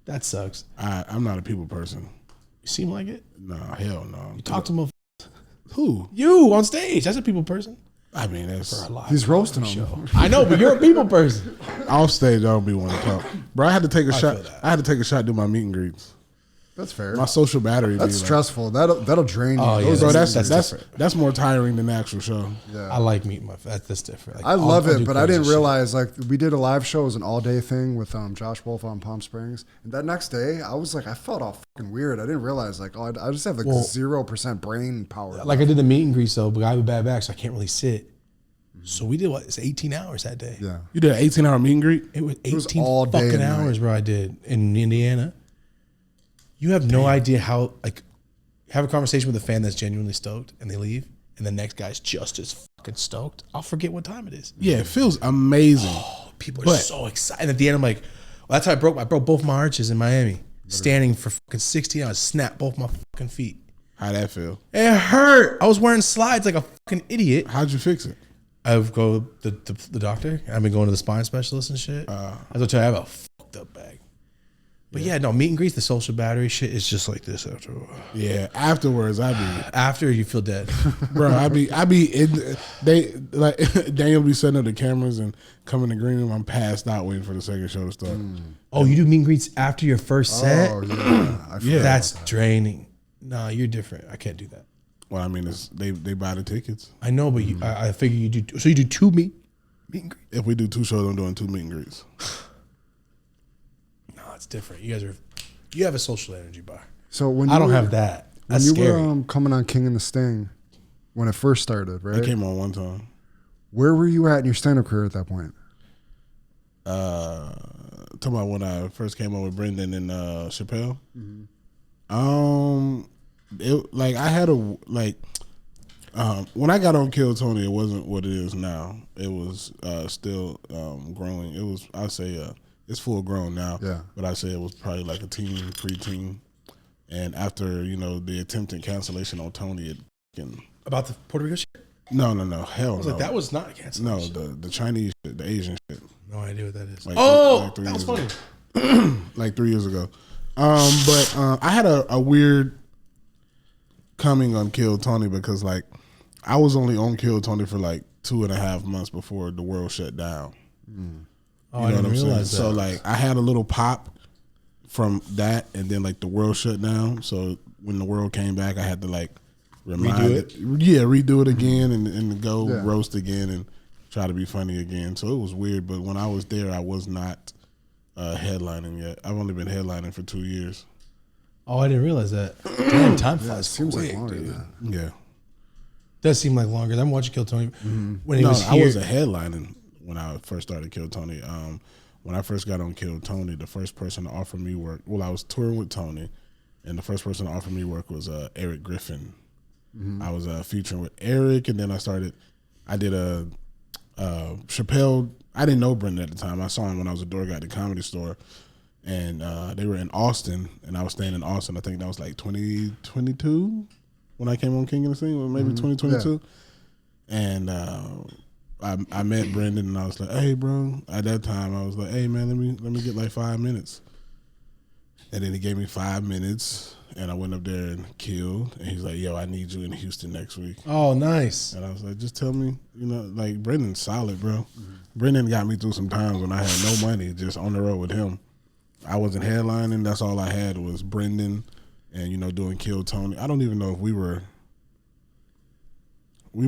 That sucks. I'm not a people person. You seem like it. No, hell no. You talk to them. Who? You on stage. That's a people person. I mean, that's For a live he's roasting show. him. I know, but you're a people person. off stage. I don't be one to talk, bro. I had to take a shot. feel that. I had to take a shot to do my meet and greets. That's fair. My social battery. That's be like, stressful. That'll drain you. Oh, yeah, Those bro, are- that's that's more tiring than the actual show. yeah. I like meeting my. That's different. Like, I love I'll it, do but I crazy didn't shit. realize like we did a live show, it was an all day thing with Josh Wolf on Palm Springs, and that next day I was like, I felt all fucking weird. I didn't realize like, oh, I just have like 0% brain power. Like I did the meet and greet, so but I have a bad back, so I can't really sit. So we did what? It's 18 hours that day. Yeah, You did an 18-hour meet and greet. It was was 18 all day fucking and night. hours, bro. I did in Indiana. You have no idea how like have a conversation with a fan that's genuinely stoked, and they leave, and the next guy's just as fucking stoked. I'll forget what time it is. Yeah, it feels amazing. Oh, people are But- so excited. And at the end, I'm like, well, that's how I broke both my arches in Miami, standing for fucking 16 hours, snapped both my fucking feet. How'd that feel? It hurt. I was wearing slides like a fucking idiot. How'd you fix it? I would go to the doctor. I've been going to the spine specialist and shit. I was tell you, I have a fucked up bag. But yeah, no, meet and greets, the social battery shit is just like this after a while. Yeah, afterwards I be, After you feel dead. bro. I be in. They like Daniel be setting up the cameras and coming to green room. I'm passed out waiting for the second show to start. Oh, you do meet and greets after your first set? Oh yeah, I forgot That's about that. draining. No, you're different. I can't do that. Well, I mean, it's, they buy the tickets. I know, but you, I figure you do. So you do 2 meet and greets? If we do 2 shows, I'm doing 2 meet and greets. No, it's different. You have a social energy bar. So when I you don't were- have that. When That's you scary. were coming on King and the Sting, when it first started, I right? came on one time. Where were you at in your stand-up career at that point? Talking about when I first came on with Brendan and Chappelle. It like I had a like when I got on Kill Tony, it wasn't what it is now. It was still growing. It was I say it's full grown now. Yeah. But I say it was probably like a teen, preteen, and after the attempted cancellation on Tony, it can About the Puerto Rico shit? no hell I was no like, that was not a cancellation. no the Chinese shit, the Asian shit. No idea what that is. Like, Like 3 that was years funny. like 3 years ago. But I had a weird coming on Kill Tony because like I was only on Kill Tony for like 2.5 months before the world shut down. Oh, I didn't realize that. So like I had a little pop from that, and then like the world shut down. So when the world came back, I had to like redo it again, and go roast again and try to be funny again. So it was weird. But when I was there, I was not headlining yet. I've only been headlining for 2 years. Oh, I didn't realize that. Damn, time Yeah, it flies seems quick, like longer dude. than that. Yeah. Does seem like longer. I'm watching Kill Tony when he No, was I here. wasn't headlining when I first started Kill Tony. When I first got on Kill Tony, the first person to offer me work. Well, I was touring with Tony, And the first person to offer me work was Eric Griffin. I was featuring with Eric, and then I did a Chappelle. I didn't know Brendan at the time. I saw him when I was a door guy at the Comedy Store, and they were in Austin, and I was staying in Austin. I think that was like 2022 when I came on King of the Scene, or maybe 2022. Yeah. And I met Brendan, and I was like, "Hey, bro." At that time, I was like, "Hey, man, let me get like 5 minutes." And then he gave me 5 minutes, and I went up there and killed. And he's like, "Yo, I need you in Houston next week." Oh, nice. And I was like, "Just tell me, like Brendan's solid, bro." Brendan got me through some times when I had no money, just on the road with him. I wasn't headlining. That's all I had was Brendan and, doing Kill Tony. I don't even know if we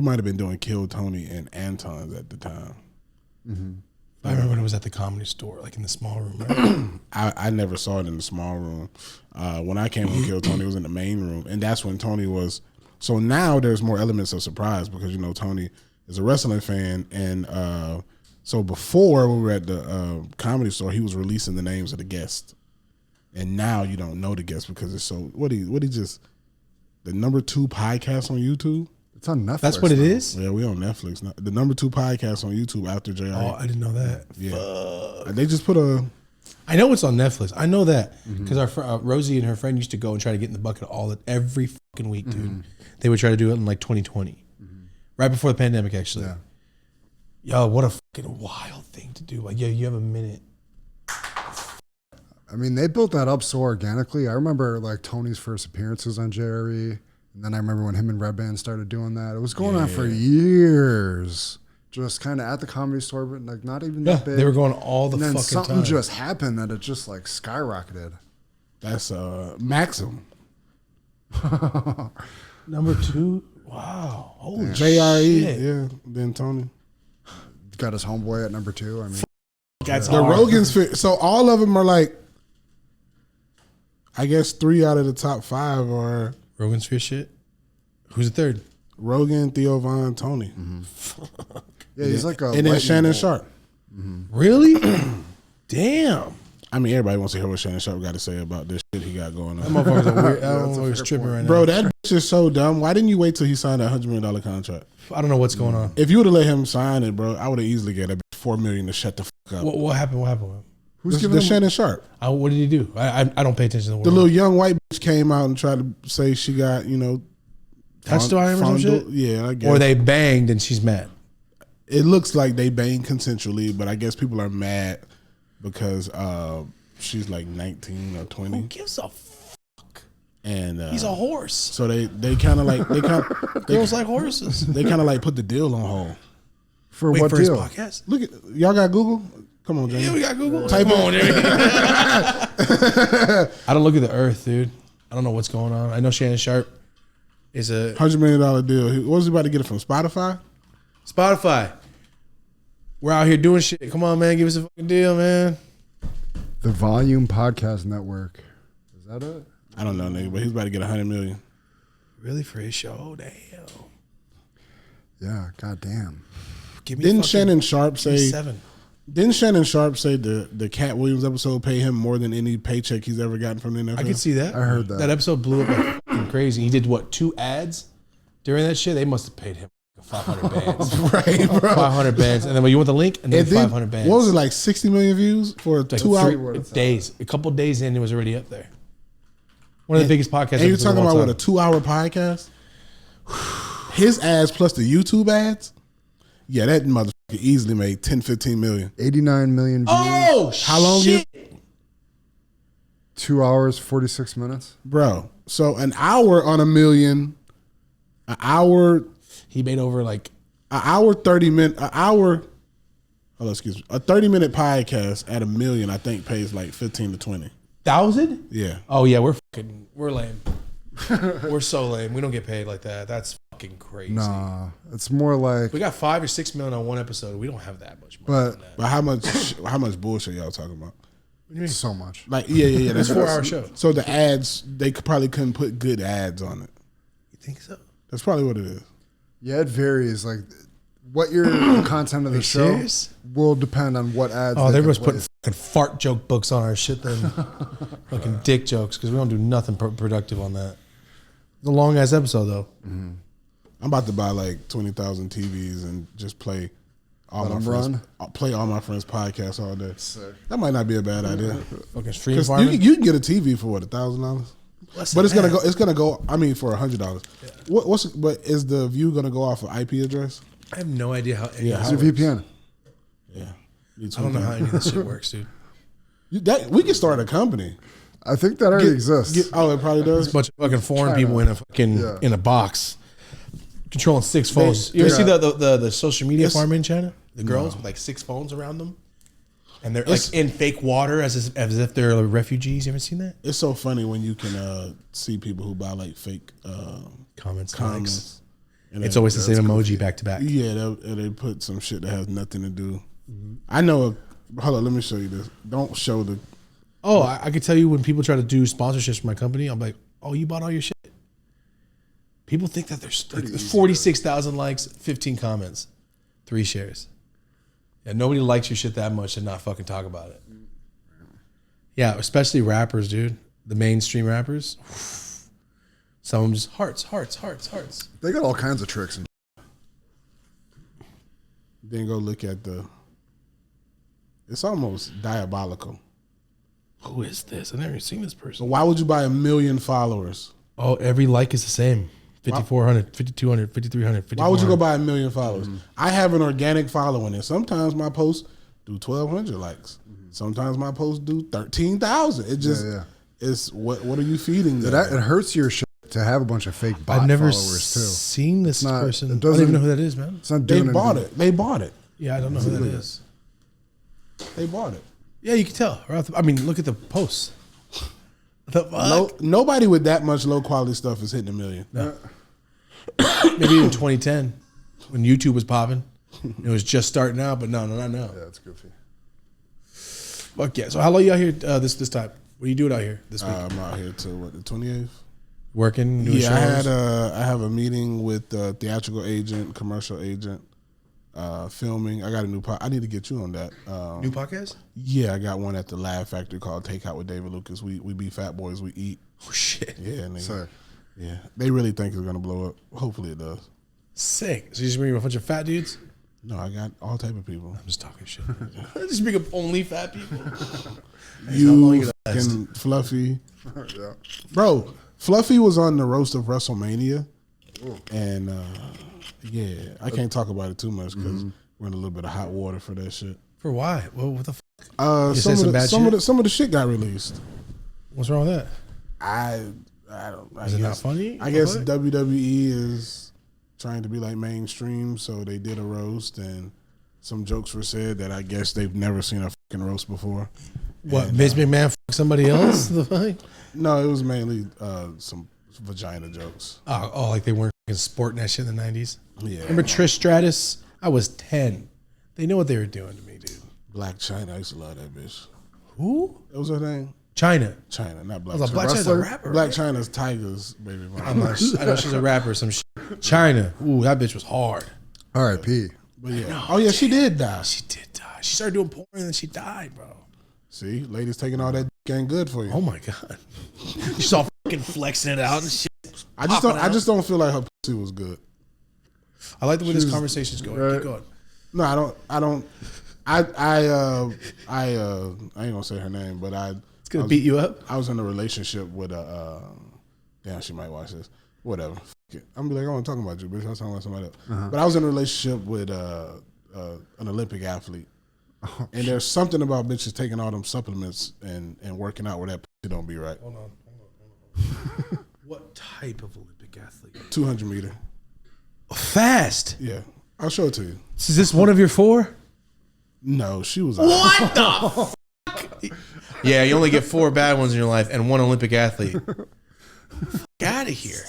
might have been doing Kill Tony and Anton's at the time. I remember when it was at the Comedy Store, like in the small room. Right? I never saw it in the small room. When I came on Kill Tony, it was in the main room. And that's when Tony was. So now there's more elements of surprise because, Tony is a wrestling fan. And so before we were at the Comedy Store, he was releasing the names of the guests. And now you don't know the guests because it's so. What he just. The number 2 podcast on YouTube. It's on Netflix. That's what it is? Yeah, we on Netflix. The number 2 podcast on YouTube after JR. Oh, I didn't know that. Yeah. Fuck. They just put I know it's on Netflix. I know that because our Rosie and her friend used to go and try to get in the bucket every fucking week, dude. They would try to do it in like 2020, right before the pandemic, actually. Yeah. Yo, what a fucking wild thing to do! Like, yo, you have a minute. I mean, they built that up so organically. I remember like Tony's first appearances on JRE. And then I remember when him and Red Band started doing that. It was going on for years. Just kind of at the Comedy Store, but like not even that big. They were going all the and then fucking something time. just happened that it just like skyrocketed. That's Maxim. Number 2. Wow. Holy JRE. shit. Yeah. Then Tony. Got his homeboy at number 2. I mean, That's The hard. Rogan's fit. So all of them are like, I guess 3 out of the top 5 are Rogan's Fear shit. Who's the third? Rogan, Theo Von, Tony. yeah, he's like a. And then lightning Shannon bolt. Sharp. Really? Damn. I mean, everybody wants to hear what Shannon Sharp got to say about this shit he got going That on. motherfucker's a weird. I don't know why he's tripping right now. Bro, that bitch is so dumb. Why didn't you wait till he signed a $100 million contract? I don't know what's going on. If you would have let him sign it, bro, I would have easily get a $4 million to shut the fuck up. What happened? What happened? Who's This giving the him? Shannon Sharp. What did he do? I don't pay attention to the The world. little young white bitch came out and tried to say she got, Touched on him or some shit? Yeah, I guess. Or they banged and she's mad. It looks like they banged consensually, but I guess people are mad because she's like 19 or 20. Who gives a fuck? And He's a horse. so they kind of like Girls like horses. they kind of like put the deal on hold. For Wait what for his deal? podcast. Look at y'all got Google? Come on, Jamie. Yeah, we got Google. Type Come in. on, Jamie. I don't look at the earth, dude. I don't know what's going on. I know Shannon Sharp is a $100 million deal. What was he about to get it from Spotify? Spotify. We're out here doing shit. Come on, man. Give us a fucking deal, man. The Volume Podcast Network. Is that it? I don't know, nigga, but he's about to get $100 million. Really, for his show? Damn. Yeah, goddamn. Give me Didn't fucking Shannon Sharp say? 7. Didn't Shannon Sharp say the Cat Williams episode pay him more than any paycheck he's ever gotten from the NFL? I could see that. I heard that. That episode blew up like fucking crazy. He did what, 2 ads during that shit? They must have paid him 500 bands. Right, bro. 500 bands. And then when you want the link, and then And then, 500 bands. what was it, like 60 million views for a Like 2 hour? 3 days. A couple days in, it was already up there. One of the biggest podcasts. And you're episodes of talking all about what, a time. 2 hour podcast? His ads plus the YouTube ads? Yeah, that motherfucker easily made 10, 15 million. 89 million views. Oh, How long shit. 2 hours, 46 minutes. Bro, so an hour on $1 million, an hour He made over like 30 minute, a 30-minute podcast at $1 million, I think pays like 15 to 20. 1,000. Yeah. Oh yeah, we're lame. We're so lame. We don't get paid like that. That's fucking crazy. Nah, it's more like. We got 5 or 6 million on one episode. We don't have that much money. But on that. But how much bullshit y'all talking about? so much. Like, yeah. That's a 4-hour show. So the ads, they probably couldn't put good ads on it. You think so? That's probably what it is. Yeah, it varies. Like what your content of the show serious? will depend on what ads. Oh, they they can was putting place. fucking fart joke books on our shit than fucking dick jokes because we don't do nothing productive on that. It's a long ass episode though. Mm-hmm. I'm about to buy like 20,000 TVs and just play all my friends. Play all my friends' podcasts all day. Sick. That might not be a bad idea. Fucking stream farming. You can get a TV for what, $1,000? But it's gonna go. It's gonna go. I mean, for $100. Yeah. But is the view gonna go off of IP address? I have no idea how. Yeah, how's your VPN? Yeah, I don't know how any of this shit works, dude. We can start a company. I think that already exists. It probably does. There's a bunch of fucking foreign people in a fucking in a box, controlling 6 phones. You ever see the social media farming channel? The girls with like 6 phones around them, and they're like in fake water as if they're like refugees. You ever seen that? It's so funny when you can see people who buy like fake comments. And it's always the same emoji back to back. Yeah, they put some shit that has nothing to do. Mm-hmm. I know. Hold on, let me show you this. Don't show the. Oh, I could tell you when people try to do sponsorships for my company, I'm like, oh, you bought all your shit. People think that there's 46,000 likes, 15 comments, 3 shares. Yeah, nobody likes your shit that much to not fucking talk about it. Yeah, especially rappers, dude. The mainstream rappers. Some of them just hearts. They got all kinds of tricks. Then go look at it's almost diabolical. Who is this? I've never seen this person. So why would you buy 1 million followers? Oh, every like is the same. 5,400, 5,200, 5,300, Why would you go buy 1 million followers? Mm-hmm. I have an organic following, and sometimes my posts do 1,200 likes. Mm-hmm. Sometimes my posts do 13,000. It just it's what are you feeding them? It hurts your shit to have a bunch of fake bot I've never followers too. Seen this person. I don't even know who that is, man. They bought it. They bought it. Yeah, I don't know who that is. They bought it. Yeah, you can tell. I mean, look at the posts. Nobody with that much low quality stuff is hitting 1 million. No. Maybe in 2010 when YouTube was popping. It was just starting out, but no. Yeah, it's goofy. Fuck yeah. So how long you out here this time? What are you doing out here this week? I'm out here till the 28th. Working, doing shows? I have a meeting with the theatrical agent, commercial agent, filming. I got a new I need to get you on that. New podcast? Yeah, I got one at the Laugh Factory called Takeout with David Lucas. We be fat boys, we eat. Oh shit. Yeah, nigga. Yeah. They really think it's gonna blow up. Hopefully it does. Sick. So you just bring a bunch of fat dudes? No, I got all type of people. I'm just talking shit. Just bring up only fat people. You fucking Fluffy. Yeah. Bro, Fluffy was on the roast of WrestleMania. Ooh. And yeah, I can't talk about it too much because we're in a little bit of hot water for that shit. For why? Well, what the fuck? Some of the shit got released. What's wrong with that? I don't. Is it not funny? I guess WWE is trying to be like mainstream, so they did a roast and some jokes were said that I guess they've never seen a fucking roast before. What, Vince McMahon fuck somebody else? No, it was mainly some vagina jokes. Oh, like they weren't fucking sporting that shit in the 90s? Yeah. Remember Trish Stratus? I was 10. They know what they were doing to me, dude. Black China, I used to love that bitch. Who? What was her name? China, not Black China. Black China's a rapper. Black right? China's Tiger's baby mama. I know she's a rapper. Some shit. China. Ooh, that bitch was hard. R.I.P. But yeah. She did die. She did die. She started doing porn and then she died, bro. See, ladies taking all that ain't good for you. Oh my god. She's all fucking flexing it out and shit. I just don't feel like her pussy was good. I like the way this conversation's going. Right. Keep going. No, I don't. I ain't gonna say her name, but It's gonna beat you up. I was in a relationship with damn, she might watch this. Whatever. I'm gonna be like, I want to talk about you, bitch. I was talking about somebody else. But I was in a relationship with an Olympic athlete. Oh, and there's something about bitches taking all them supplements and working out where that pussy don't be right. Hold on. What type of Olympic athlete? 200 meter. Fast. Yeah, I'll show it to you. Is this one of your 4? No, she was. What the fuck? Yeah, you only get 4 bad ones in your life and 1 Olympic athlete. Get out of here.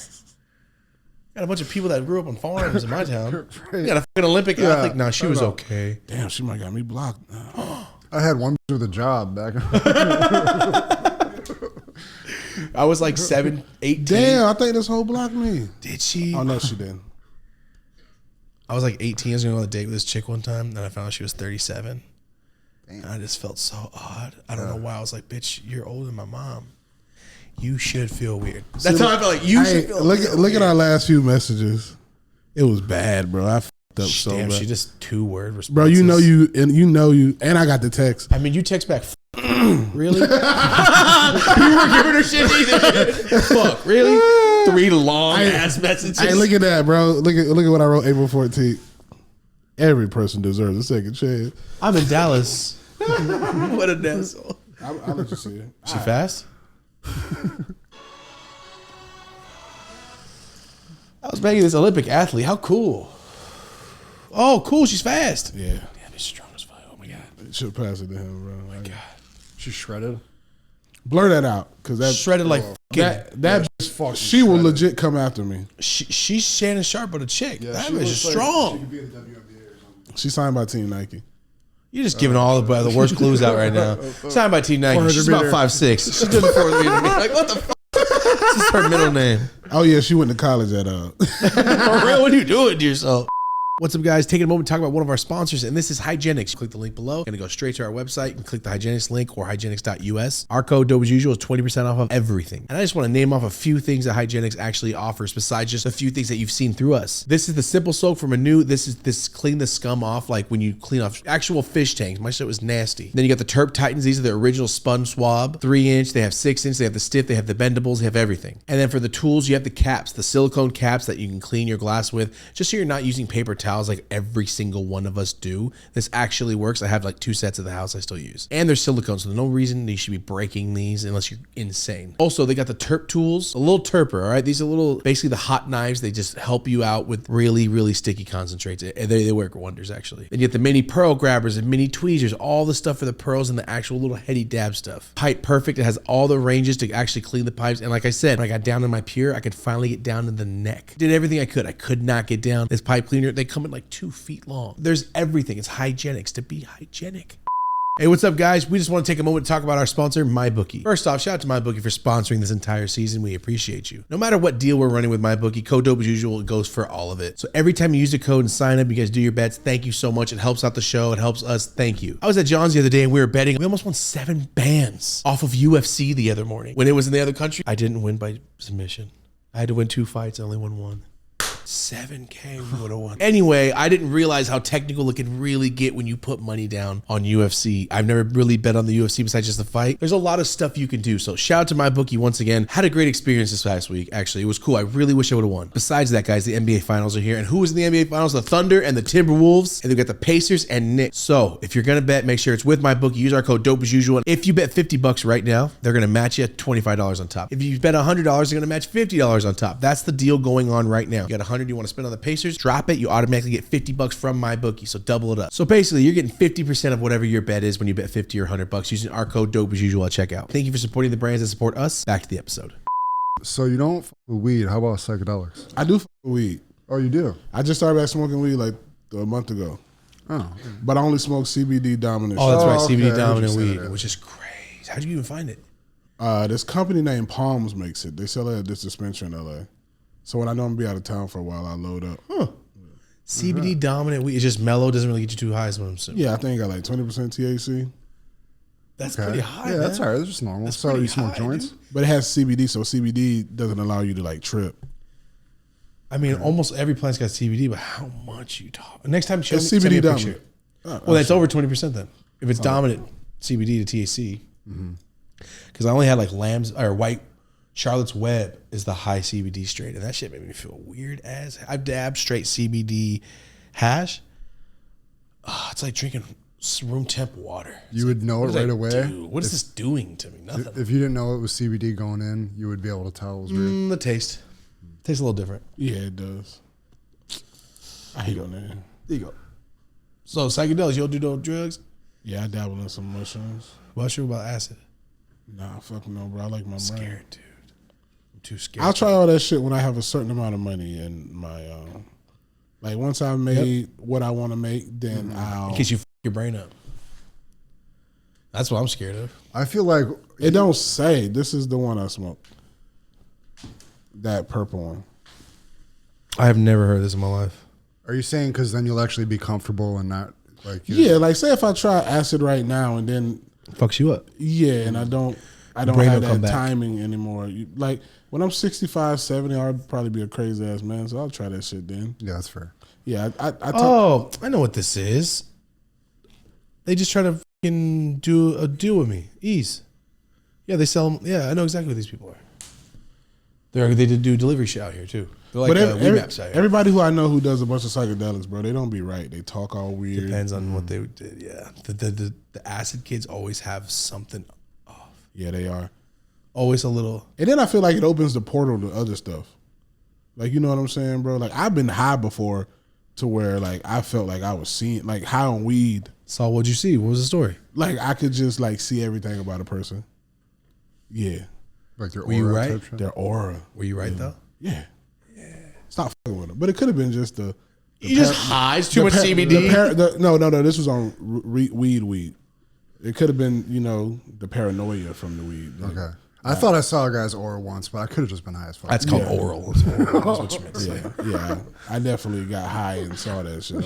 Got a bunch of people that grew up on farms in my town. You got a fucking Olympic athlete. No, she was okay. Damn, she might got me blocked. I had one with a job back. I was like 18. Damn, I think this whole blocked me. Did she? Oh no, she didn't. I was like 18. I was going on a date with this chick one time, and I found out she was 37. Damn. I just felt so odd. I don't know why. I was like, bitch, you're older than my mom. You should feel weird. That's how I felt like you should feel look at our last few messages. It was bad, bro. I fucked up so Damn, bad. she just 2-word responses. Bro, you know, and I got the text. I mean, you text back, really? You weren't giving her shit either. Fuck, really? 3 long ass messages. Hey, look at that, bro. Look at what I wrote April 14th. Every person deserves a second chance. I'm in Dallas. What an asshole. I'll let you see it. She fast? I was making this Olympic athlete. How cool. Oh, cool. She's fast. Yeah. Damn, he's strong as fuck. Oh, my God. Should pass it to him, bro. Oh, my God. She's shredded. Blur that out, because that Shredded like she will legit come after me. She's Shannon Sharp, but a chick. Yeah, that she bitch is looks like strong. She could be in the WNBA or something. She's signed by Team Nike. You're just giving all the worst clues out right now. Signed by Team Nike. She's about 5'6". She's doing the 400 meter. Like, what the fuck? This is her middle name. Oh yeah, she went to college at For real, what are you doing to yourself? What's up, guys? Taking a moment to talk about one of our sponsors, and this is Hygienics. Click the link below. Going to go straight to our website and click the Hygienics link or hygienics.us. Our code dope as usual is 20% off of everything. And I just want to name off a few things that Hygienics actually offers besides just a few things that you've seen through us. This is the simple soak from Renew. This is this clean the scum off like when you clean off actual fish tanks. My shit was nasty. Then you got the Terp Titans. These are the original spun swab, 3-inch. They have 6-inch. They have the stiff. They have the bendables. They have everything. And then for the tools, you have the caps, the silicone caps that you can clean your glass with, just so you're not using paper towels like every single one of us do. This actually works. I have like 2 sets of the house I still use. And they're silicone, so there's no reason you should be breaking these unless you're insane. Also, they got the Terp tools, a little Terper, all right? These are little, basically the hot knives. They just help you out with really, really sticky concentrates. They work wonders, actually. Then you get the mini pearl grabbers and mini tweezers, all the stuff for the pearls and the actual little heady dab stuff. Pipe Perfect. It has all the ranges to actually clean the pipes. And like I said, when I got down in my pure, I could finally get down to the neck. Did everything I could. I could not get down. This pipe cleaner, they come in like 2 feet long. There's everything. It's hygienics to be hygienic. Hey, what's up, guys? We just want to take a moment to talk about our sponsor, MyBookie. First off, shout out to MyBookie for sponsoring this entire season. We appreciate you. No matter what deal we're running with MyBookie, code dope as usual, it goes for all of it. So every time you use the code and sign up, you guys do your bets. Thank you so much. It helps out the show. It helps us. Thank you. I was at John's the other day and we were betting. We almost won 7 bands off of UFC the other morning. When it was in the other country, I didn't win by submission. I had to win 2 fights. I only won 1. 7K we would have won. Anyway, I didn't realize how technical it can really get when you put money down on UFC. I've never really bet on the UFC besides just the fight. There's a lot of stuff you can do. So shout out to MyBookie once again. Had a great experience this past week, actually. It was cool. I really wish I would have won. Besides that, guys, the NBA Finals are here. And who was in the NBA Finals? The Thunder and the Timberwolves. And they've got the Pacers and Knicks. So if you're going to bet, make sure it's with MyBookie. Use our code dope as usual. If you bet $50 right now, they're going to match you $25 on top. If you bet $100, they're going to match $50 on top. That's the deal going on right now. You got $100 you want to spend on the Pacers, drop it, you automatically get $50 from MyBookie. So double it up. So basically, you're getting 50% of whatever your bet is when you bet 50 or $100 using our code dope as usual at checkout. Thank you for supporting the brands that support us. Back to the episode. So you don't fuck with weed. How about psychedelics? I do fuck with weed. Oh, you do? I just started back smoking weed like a month ago. Oh. But I only smoke CBD dominant. Oh, that's right. okay. CBD I dominant heard you say weed, that. which is crazy. How'd you even find it? This company named Palms makes it. They sell it at this dispensary in LA. So when I know I'm gonna be out of town for a while, I load up. CBD dominant weed. It's just mellow. Doesn't really get you too high, is what I'm assuming. Yeah, I think I got like 20% THC. That's Okay. pretty high. Yeah, man. that's all right. That's just normal. So pretty you smoke high, joints? dude. But it has CBD, so CBD doesn't allow you to like trip. I mean, almost every plant's got CBD, but how much you talk? Next time, show me, It's send me CBD a dominant. picture. Well, that's over 20% then. If it's dominant CBD to THC. Because I only had like lambs or white Charlotte's Web is the high CBD strain, and that shit made me feel weird as. I've dabbed straight CBD hash. Oh, it's like drinking room temp water. You would know it right away? What is this doing to me? Nothing. If you didn't know it was CBD going in, you would be able to tell it was weird. The taste. Tastes a little different. Yeah, it does. I hate on that. There you go. So psychedelics, you don't do no drugs? Yeah, I dabble in some mushrooms. What's true about acid? Nah, fuck no, bro. I like my brain. Scared, dude. I'm too scared. I'll try all that shit when I have a certain amount of money in my like once I've made what I want to make, then I'll in case you f your brain up. That's what I'm scared of. I feel like it don't say this is the one I smoked. That purple one. I have never heard this in my life. Are you saying because then you'll actually be comfortable and not Like like say if I try acid right now and then fucks you up. Yeah, and I don't brain have will come that back. timing anymore. Like when I'm 65, 70, I'll probably be a crazy ass man, so I'll try that shit then. Yeah, that's fair. Yeah, I know what this is. They just try to fucking do a deal with me. Ease. Yeah, they sell them. Yeah, I know exactly what these people are. They do delivery shit out here too. They're like Maps out here. Everybody who I know who does a bunch of psychedelics, bro, they don't be right. They talk all weird. Depends on what they did. Yeah, the acid kids always have something off. Yeah, they are. Always a little. And then I feel like it opens the portal to other stuff. Like, you know what I'm saying, bro? Like, I've been high before to where, like, I felt like I was seeing, like, high on weed. So what'd you see? What was the story? Like, I could just, like, see everything about a person. Yeah. Like their Were you aura right? type shit? Their aura. Were you right though? Yeah. Stop fucking with them. But it could have been just the You just highs too much CBD. No. This was on weed. It could have been, you know, the paranoia from the weed. Okay. I thought I saw a guy's aura once, but I could have just been high as fuck. That's called oral. That's what you meant to say. Yeah. I definitely got high and saw that shit.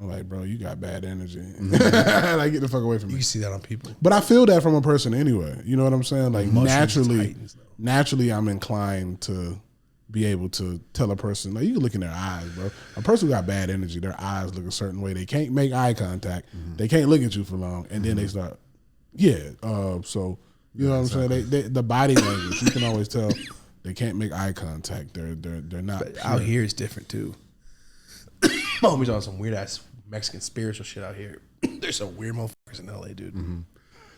I'm like, bro, you got bad energy. Like, get the fuck away from You me. can see that on people. But I feel that from a person anyway. You know what I'm saying? Like, Mushrooms tightens, though. naturally, I'm inclined to be able to tell a person, like, you can look in their eyes, bro. A person who got bad energy, their eyes look a certain way. They can't make eye contact. They can't look at you for long. And then they start, so, you know what I'm saying? They, the body language, you can always tell they can't make eye contact. They're not. But out here is different too. My homie's on some weird ass Mexican spiritual shit out here. There's some weird motherfuckers in LA, dude.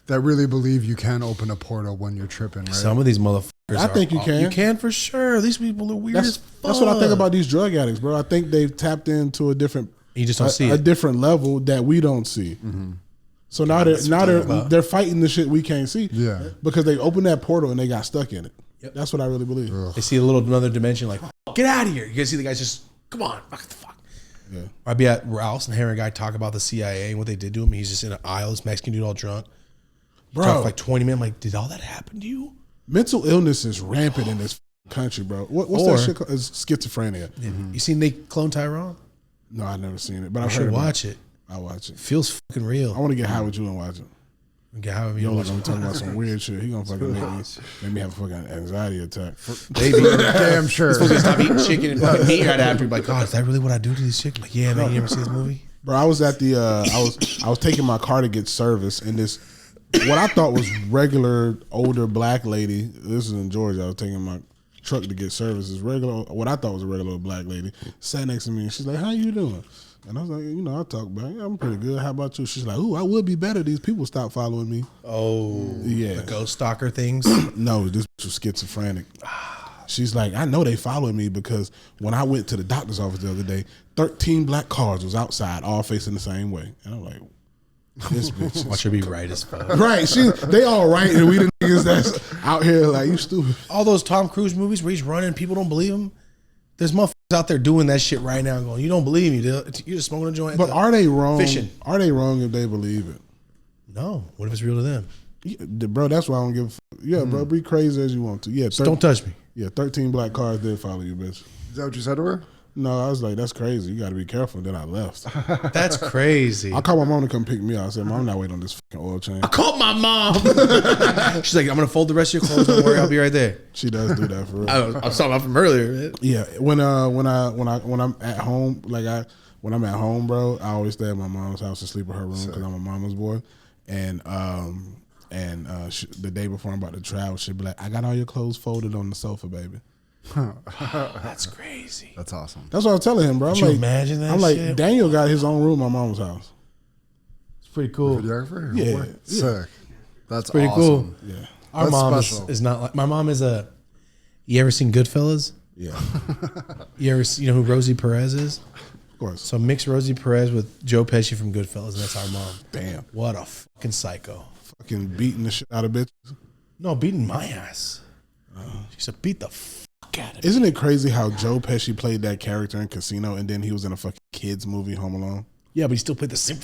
That really believe you can open a portal when you're tripping, right? Some of these motherfuckers I think you can. You can for sure. These people are weird as fuck. That's what I think about these drug addicts, bro. I think they've tapped into a different, You just don't see a it. different level that we don't see. So now they're fighting the shit we can't see. Yeah. Because they opened that portal and they got stuck in it. Yep. That's what I really believe. They see a little another dimension, like, get out of here. You guys see the guys just, come on, fuck the fuck. Yeah. I'd be at Ralph's and hearing a guy talk about the CIA and what they did to him. He's just in an aisle, this Mexican dude all drunk. Bro. Talked for like 20 minutes. I'm like, did all that happen to you? Mental illness is rampant in this country, bro. What's that shit called? It's schizophrenia. You seen they clone Tyrone? No, I've never seen it, but I I've should heard watch it. I'll watch it. Feels fucking real. I want to get high with you and watch it. Get however you Yo, want. like, I'm talking about some weird shit. He gonna fucking make me have a fucking anxiety attack. Baby. Damn sure. Supposed to stop eating chicken and fucking meat right after. Like, God, is that really what I do to these chicken? Like, yeah, man, you ever see this movie? Bro, I was at the I was taking my car to get service, and this what I thought was regular older black lady. This is in Georgia. I was taking my truck to get service. This regular, what I thought was a regular black lady, sat next to me, and she's like, "How you doing?" And I was like, "You know, I talk about it. I'm pretty good. How about you?" She's like, "Ooh, I would be better. These people stop following me." Oh, yeah, the ghost stalker things. No, this bitch was schizophrenic. She's like, I know they followed me because when I went to the doctor's office the other day, 13 black cars was outside, all facing the same way. And I'm like, this bitch. Watch her be right as fuck. Right, they all right, and we the niggas that's out here like, you stupid. All those Tom Cruise movies where he's running, people don't believe him. There's motherfuckers out there doing that shit right now, going, "You don't believe me? You're just smoking a joint." But are they wrong? Fishing. Are they wrong if they believe it? No. What if it's real to them? Yeah, bro, that's why I don't give a fuck. Yeah, bro, be crazy as you want to. Yeah, Just don't touch me. Yeah, 13 black cars did follow you, bitch. Is that what you said to her? No, I was like, that's crazy. You got to be careful. Then I left. That's crazy. I called my mom to come pick me up. I said, "Mom, I'm not waiting on this fucking oil change." I called my mom. She's like, "I'm gonna fold the rest of your clothes. Don't worry, I'll be right there." She does do that for real. I was talking about from earlier. Man. Yeah, when I'm at home, when I'm at home, bro, I always stay at my mom's house and sleep in her room because I'm a mama's boy. And the day before I'm about to travel, she'd be like, "I got all your clothes folded on the sofa, baby." That's crazy. That's awesome. That's what I was telling him, bro. I'm Could you like, imagine that I'm like, shit? Daniel got his own room at my mom's house. It's pretty cool. Videographer? Yeah. Sick. That's Pretty awesome. cool. Yeah, Our That's mom special. is not like my mom is a. You ever seen Goodfellas? yeah, You know who Rosie Perez is? of course. So mix Rosie Perez with Joe Pesci from Goodfellas, and that's our mom. Damn, What a fucking psycho. fucking beating the shit out of bitches. No, beating my ass. She used to beat the fuck out of me. Isn't it crazy how Joe Pesci played that character in Casino and then he was in a fucking kids movie, Home Alone? Yeah, but he still played the same.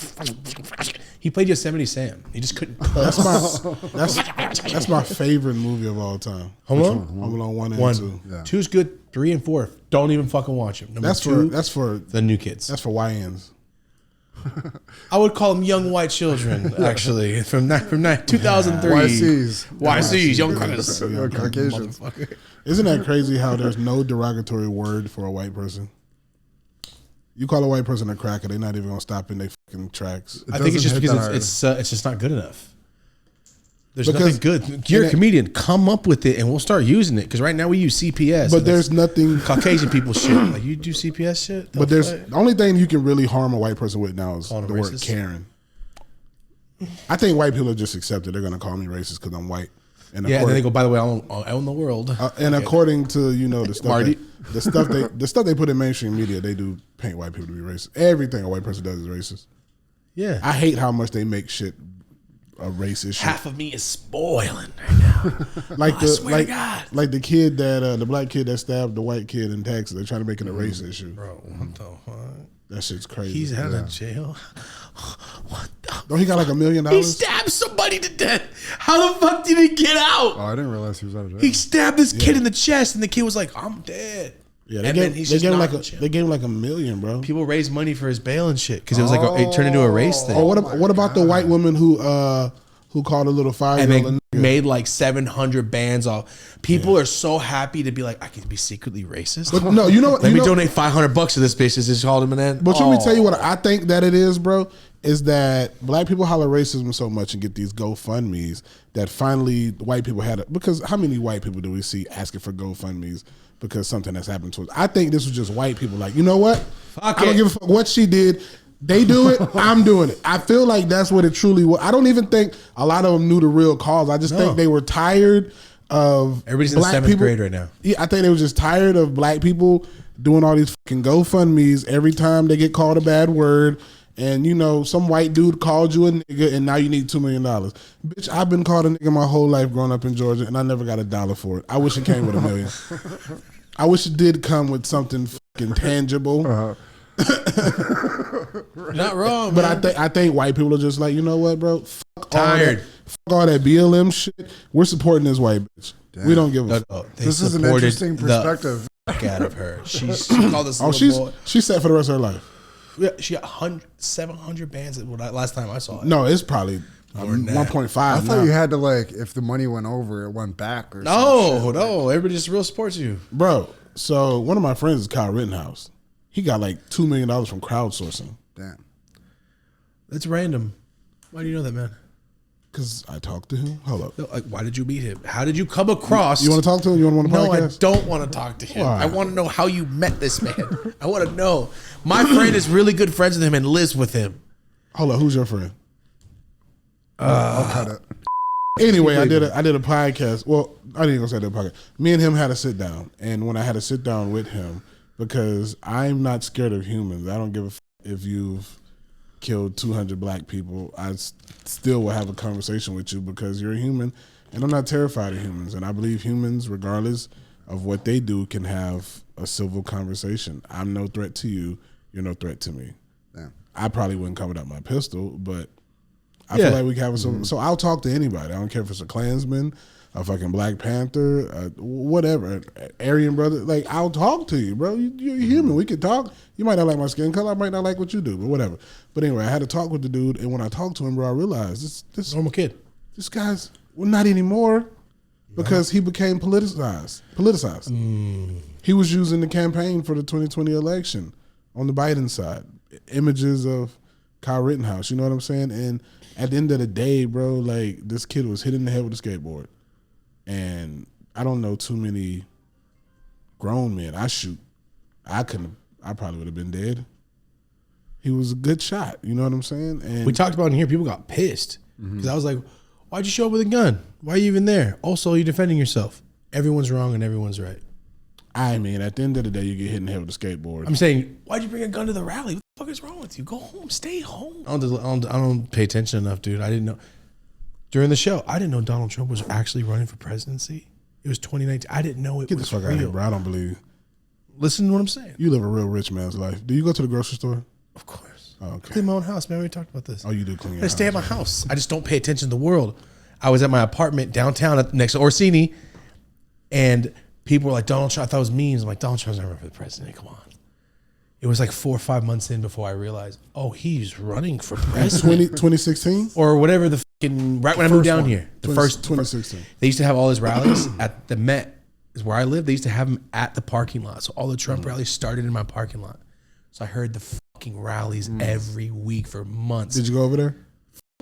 He played Yosemite Sam. He just couldn't. That's my favorite movie of all time. Home Alone? Home Alone 1 and 2. Yeah. 2's good. 3 and 4. Don't even fucking watch them. Number That's 2, for the new kids. that's for YNs. I would call them young white children, actually, from 2003. YCs, young critters. Caucasian. Motherfucker. Isn't that crazy how there's no derogatory word for a white person? You call a white person a cracker, they're not even gonna stop in their fucking tracks. I think it's just because it's just not good enough. There's nothing good. You're a comedian. Come up with it, and we'll start using it. Because right now we use CPS. But there's nothing Caucasian people shit. Like you do CPS shit. But there's the only thing you can really harm a white person with now is the word racist. Karen. I think white people just accept it. They're gonna call me racist because I'm white. And and then they go, by the way, I own the world. And according to the stuff the stuff they put in mainstream media, they do paint white people to be racist. Everything a white person does is racist. Yeah, I hate how much they make shit a racist shit. Half of me is spoiling right now. Like the kid that the black kid that stabbed the white kid in Texas. They're trying to make it a race issue. Bro, what the fuck? That shit's crazy. He's out of jail. What the? Don't he got like $1 million? He stabbed somebody to death. How the fuck did he get out? Oh, I didn't realize he was out of jail. He stabbed this kid in the chest, and the kid was like, "I'm dead." Yeah, they gave him like $1 million, bro. People raised money for his bail and shit because it was like it turned into a race thing. Oh, what about the white woman who called a little 5-year-old and they made like 700 bands off? People are so happy to be like, I can be secretly racist. But no, you know what? Let me donate $500 to this bitch. Just called him an end. But let me tell you what I think that it is, bro. Is that black people holler racism so much and get these GoFundMes that finally white people had it? Because how many white people do we see asking for GoFundMes because something has happened to us? I think this was just white people like, you know what? I don't give a fuck what she did. They do it, I'm doing it. I feel like that's what it truly was. I don't even think a lot of them knew the real cause. I just think they were tired of everybody's in the 7th grade right now. Yeah, I think they were just tired of black people doing all these fucking GoFundMes every time they get called a bad word. And some white dude called you a nigga and now you need $2 million. Bitch, I've been called a nigga my whole life growing up in Georgia and I never got $1 for it. I wish it came with $1 million. I wish it did come with something fucking tangible. Not wrong, but man. I think white people are just like, you know what, bro? Fuck all that BLM shit. We're supporting this white bitch. Damn. We don't give a fuck. This is an interesting perspective. Out of her. She called this boy. She's set for the rest of her life. Yeah, she got 700 bands last time I saw it. No, it's probably 1.5. I thought you had to if the money went over, it went back or something. No. Everybody just real supports you. Bro, so one of my friends is Kyle Rittenhouse. He got like $2 million from crowdsourcing. Damn. That's random. Why do you know that, man? Because I talked to him. Hold up. No, why did you meet him? How did you come across? You want to talk to him? You want to podcast? No, I don't want to talk to him. Why? I want to know how you met this man. I want to know. My friend is really good friends with him and lives with him. Hold up. Who's your friend? I'll cut it. Anyway, I did a podcast. Well, I didn't even say that podcast. Me and him had a sit down. And when I had a sit down with him, because I'm not scared of humans. I don't give a if you've killed 200 black people. I still will have a conversation with you because you're a human, and I'm not terrified of humans. And I believe humans, regardless of what they do, can have a civil conversation. I'm no threat to you. You're no threat to me. Damn. I probably wouldn't come without my pistol, but I feel like we can have a civil. So I'll talk to anybody. I don't care if it's a Klansman, a fucking Black Panther, whatever, Aryan brother. Like, I'll talk to you, bro. You're human. We can talk. You might not like my skin color. I might not like what you do, but whatever. But anyway, I had to talk with the dude, and when I talked to him, bro, I realized this normal kid. This guy's not anymore because he became politicized. He was using the campaign for the 2020 election on the Biden side. Images of Kyle Rittenhouse. You know what I'm saying? And at the end of the day, bro, like, this kid was hit in the head with a skateboard. And I don't know too many grown men. I probably would have been dead. He was a good shot. You know what I'm saying? And we talked about it in here. People got pissed because I was like, why'd you show up with a gun? Why are you even there? Also, you're defending yourself. Everyone's wrong and everyone's right. I mean, at the end of the day, you get hit in the head with a skateboard. I'm saying, why'd you bring a gun to the rally? What the fuck is wrong with you? Go home. Stay home. I don't pay attention enough, dude. I didn't know. During the show, I didn't know Donald Trump was actually running for presidency. It was 2019. I didn't know it Get was the fuck real. out of here, bro. I don't believe you. Listen to what I'm saying. You live a real rich man's life. Do you go to the grocery store? Of course. Oh, okay. Clean my own house, man. We talked about this. Oh, you do clean your I house. stay at my house. I just don't pay attention to the world. I was at my apartment downtown next to Orsini, and people were like, Donald Trump. I thought it was memes. I'm like, Donald Trump's not running for the president. Come on. It was like 4 or 5 months in before I realized, oh, he's running for president. 2016? Or whatever the fucking, right when I moved down here. The 2016. They used to have all his rallies at the Met, is where I live. They used to have them at the parking lot. So all the Trump rallies started in my parking lot. So I heard the fucking rallies every week for months. Did you go over there?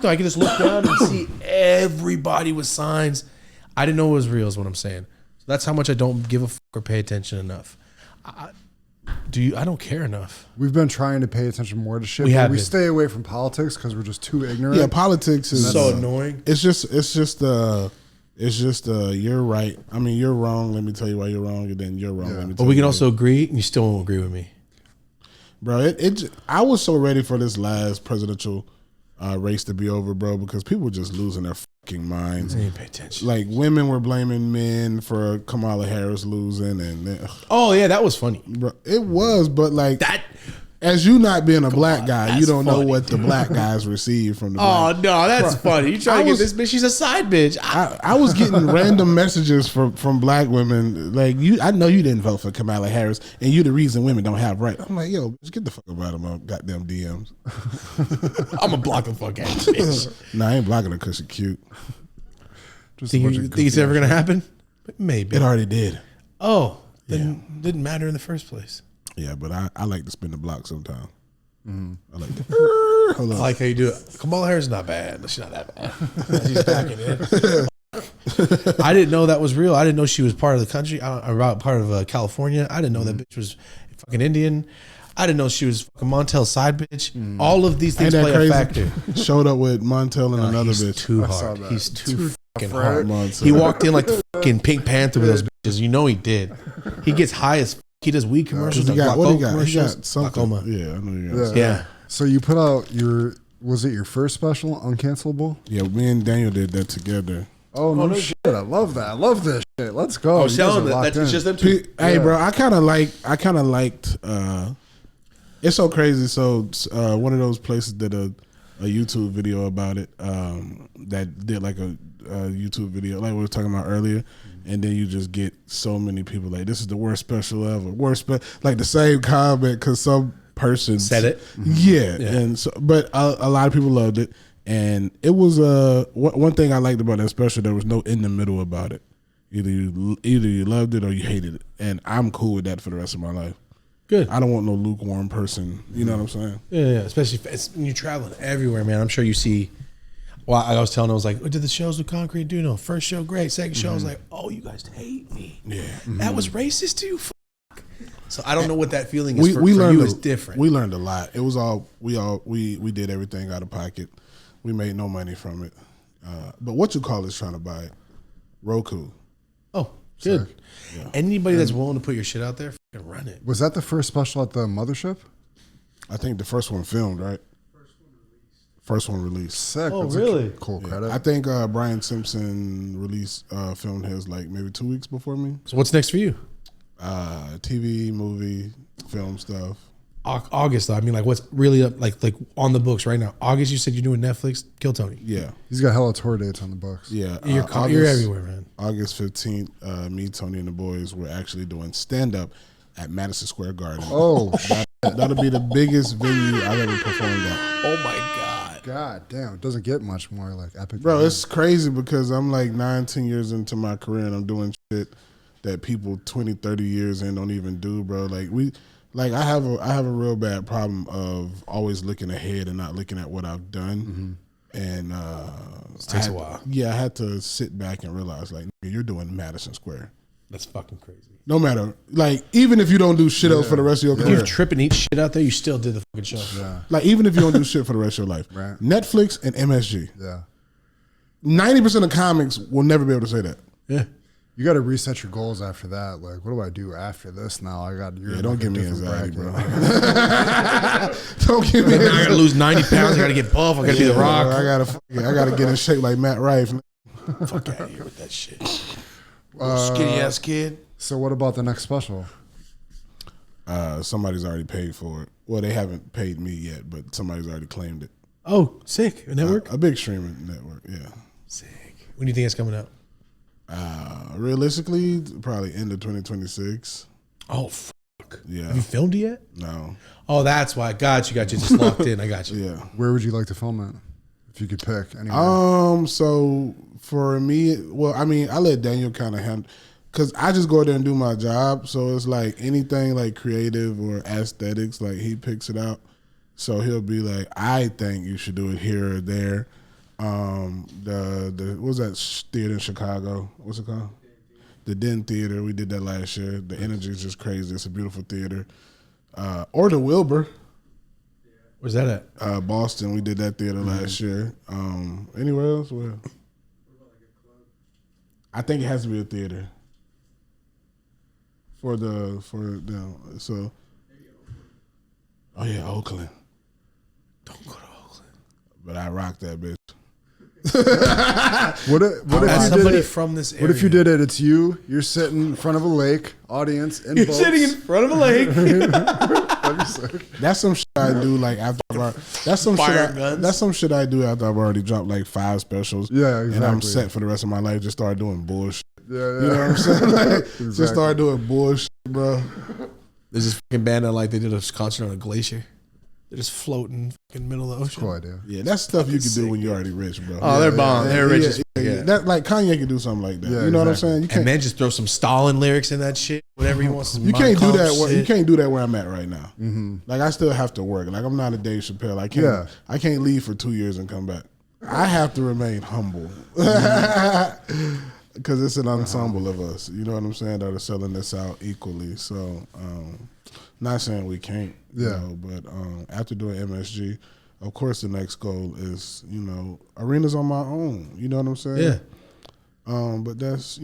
So I could just look down and see everybody with signs. I didn't know it was real is what I'm saying. So that's how much I don't give a fuck or pay attention enough. I don't care enough. We've been trying to pay attention more to shit. We have we been. stay away from politics because we're just too ignorant. Yeah, politics is So annoying. It's just you're right. I mean, you're wrong. Let me tell you why you're wrong, and then you're wrong. Let me But tell we you can why also agree, and you still won't agree with me. bro. I was so ready for this last presidential race to be over, bro, because people were just losing their fucking minds. I didn't pay attention. Like women were blaming men for Kamala Harris losing, and Oh yeah, that was funny. bro, it was, but like That. as you not being a black guy, you that's don't know funny, what the black guys receive from the Oh black. no, that's funny. You trying to get this bitch? She's a side bitch. I was getting random messages from black women like I know you didn't vote for Kamala Harris and you the reason women don't have rights. I'm like, yo, just get the fuck out of my goddamn DMs. I'm gonna block the fuck out of this bitch. Nah, I ain't blocking her because she's cute. Just a Think bunch of it's goofy ever ass gonna happen? Maybe. It already did. Oh, then didn't matter in the first place. Yeah, but I like to spin the block sometimes. I like to. Hold I on. like how you do it. Kamala Harris is not bad. She's not that bad. She's backing it. I didn't know that was real. I didn't know she was part of the country, about part of California. I didn't know that bitch was fucking Indian. I didn't know she was fucking Montel's side bitch. All of these things Ain't that play a crazy? factor. Showed up with Montel and another He's bitch. too I saw hard. that. He's too fucking fried. hard. Montel. He walked in like the fucking Pink Panther with those bitches. You know he did. He gets high as fuck. He does weed commercials. He got what he got? He commercials. got something. Glaucoma. Yeah, I know you got. Yeah. So you put out was it your first special, Uncancelable? Yeah, me and Daniel did that together. Oh, no shit. I love that. I love this shit. Let's go. I was You guys telling are that locked that's in. just them two. Hey, bro, I kind of liked. It's so crazy. So one of those places did a YouTube video about it. That did like a YouTube video, like we were talking about earlier, and then you just get so many people like, "This is the worst special ever." Like the same comment because some person Said it. Yeah, and so, but a lot of people loved it, and it was one thing I liked about that special. There was no in the middle about it. Either you loved it or you hated it, and I'm cool with that for the rest of my life. Good. I don't want no lukewarm person. You know what I'm saying? Yeah, especially when you're traveling everywhere, man. I'm sure you see. Well, I was telling, I was like, "Did the shows with Concrete do? No, first show great, second show I was like, oh, you guys hate me. Yeah, That was racist too. Fuck. So I don't know what that feeling is. we for learned you is different. We learned a lot. It was all we did everything out of pocket. We made no money from it. But what you call is trying to buy it. Roku. Oh, good. Anybody that's willing to put your shit out there, fucking run it. Was that the first special at the mothership? I think the first one filmed, right? First one released. Sick. Oh, That's a really? cool credit. I think Brian Simpson filmed his like maybe 2 weeks before me. So what's next for you? TV, movie, film stuff. August though. I mean, like what's really up, like on the books right now? August, you said you're doing Netflix. Kill Tony. Yeah, He's got hella tour dates on the books. yeah. You're everywhere, man. August 15th, me, Tony, and the boys were actually doing stand up at Madison Square Garden. Oh, That'll be the biggest venue I've ever performed at. Oh my god. God damn. It doesn't get much more like epic. Bro, than it's crazy because I'm like 9-10 years into my career and I'm doing shit that people 20-30 years in don't even do, bro. I have a real bad problem of always looking ahead and not looking at what I've done. And It takes a while. Yeah, I had to sit back and realize like, nigga, you're doing Madison Square. That's fucking crazy. No matter, like, even if you don't do shit else for the rest of your career. You trip and eat shit out there, you still did the fucking show. Yeah. Like, even if you don't do shit for the rest of your life. Right. Netflix and MSG. Yeah. 90% of comics will never be able to say that. Yeah. You got to reset your goals after that. Like, what do I do after this now? I got. Yeah, don't give me anxiety, bro. bracket. Don't give me Now I gotta lose 90 pounds. I gotta get buff. I gotta be the Rock. I gotta get in shape like Matt Rife. Fuck out of here with that shit. Skinny ass kid. So, what about the next special? Somebody's already paid for it. Well, they haven't paid me yet, but somebody's already claimed it. Oh, sick. A network? A big streaming network, yeah. Sick. When do you think it's coming out? Realistically, probably end of 2026. Oh, fuck. fuck. Yeah. Have you filmed it yet? No. Oh, that's why. Got you just locked in. I got you. Yeah. Where would you like to film it? If you could pick anywhere. So for me, well, I mean, I let Daniel kind of handle, because I just go there and do my job. So it's like anything like creative or aesthetics, like he picks it out. So he'll be like, I think you should do it here or there. What was that theater in Chicago? What's it called? The Den Theater. We did that last year. The energy is just crazy. It's a beautiful theater. Or the Wilbur. Where's that at? Boston. We did that theater last year. Anywhere else? Where? I think it has to be a theater. So. Oh yeah, Oakland. Don't go to Oakland. But I rock that bitch. What if you somebody did it, from this area. What if you did it? It's you. You're sitting in front of a lake, audience, and You're boats. sitting in front of a lake. That'd be sick. That's some shit I do like after that's some shit I do after I've already dropped like 5 specials. Yeah, exactly. And I'm set for the rest of my life. Just start doing bullshit. Yeah. You know what I'm saying? Like, Just start doing bullshit, bro. There's this fucking band that like they did a concert on a glacier. They're just floating in the middle of the ocean. Cool idea. Yeah, that's stuff you can do when you're already rich, bro. Oh, they're bomb. They're rich as fuck. Yeah. That, like Kanye can do something like that. Yeah, you know what I'm exactly. saying? You can't, And then just throw some Stalin lyrics in that shit. Whatever he wants. you can't do that. You can't do that where I'm at right now. Like I still have to work. Like I'm not a Dave Chappelle. I can't. Yeah. I can't leave for 2 years and come back. I have to remain humble because it's an ensemble of us. You know what I'm saying? That are selling this out equally. So, not saying we can't. You know, but after doing MSG, of course, the next goal is arenas on my own. You know what I'm saying? Yeah. But that's I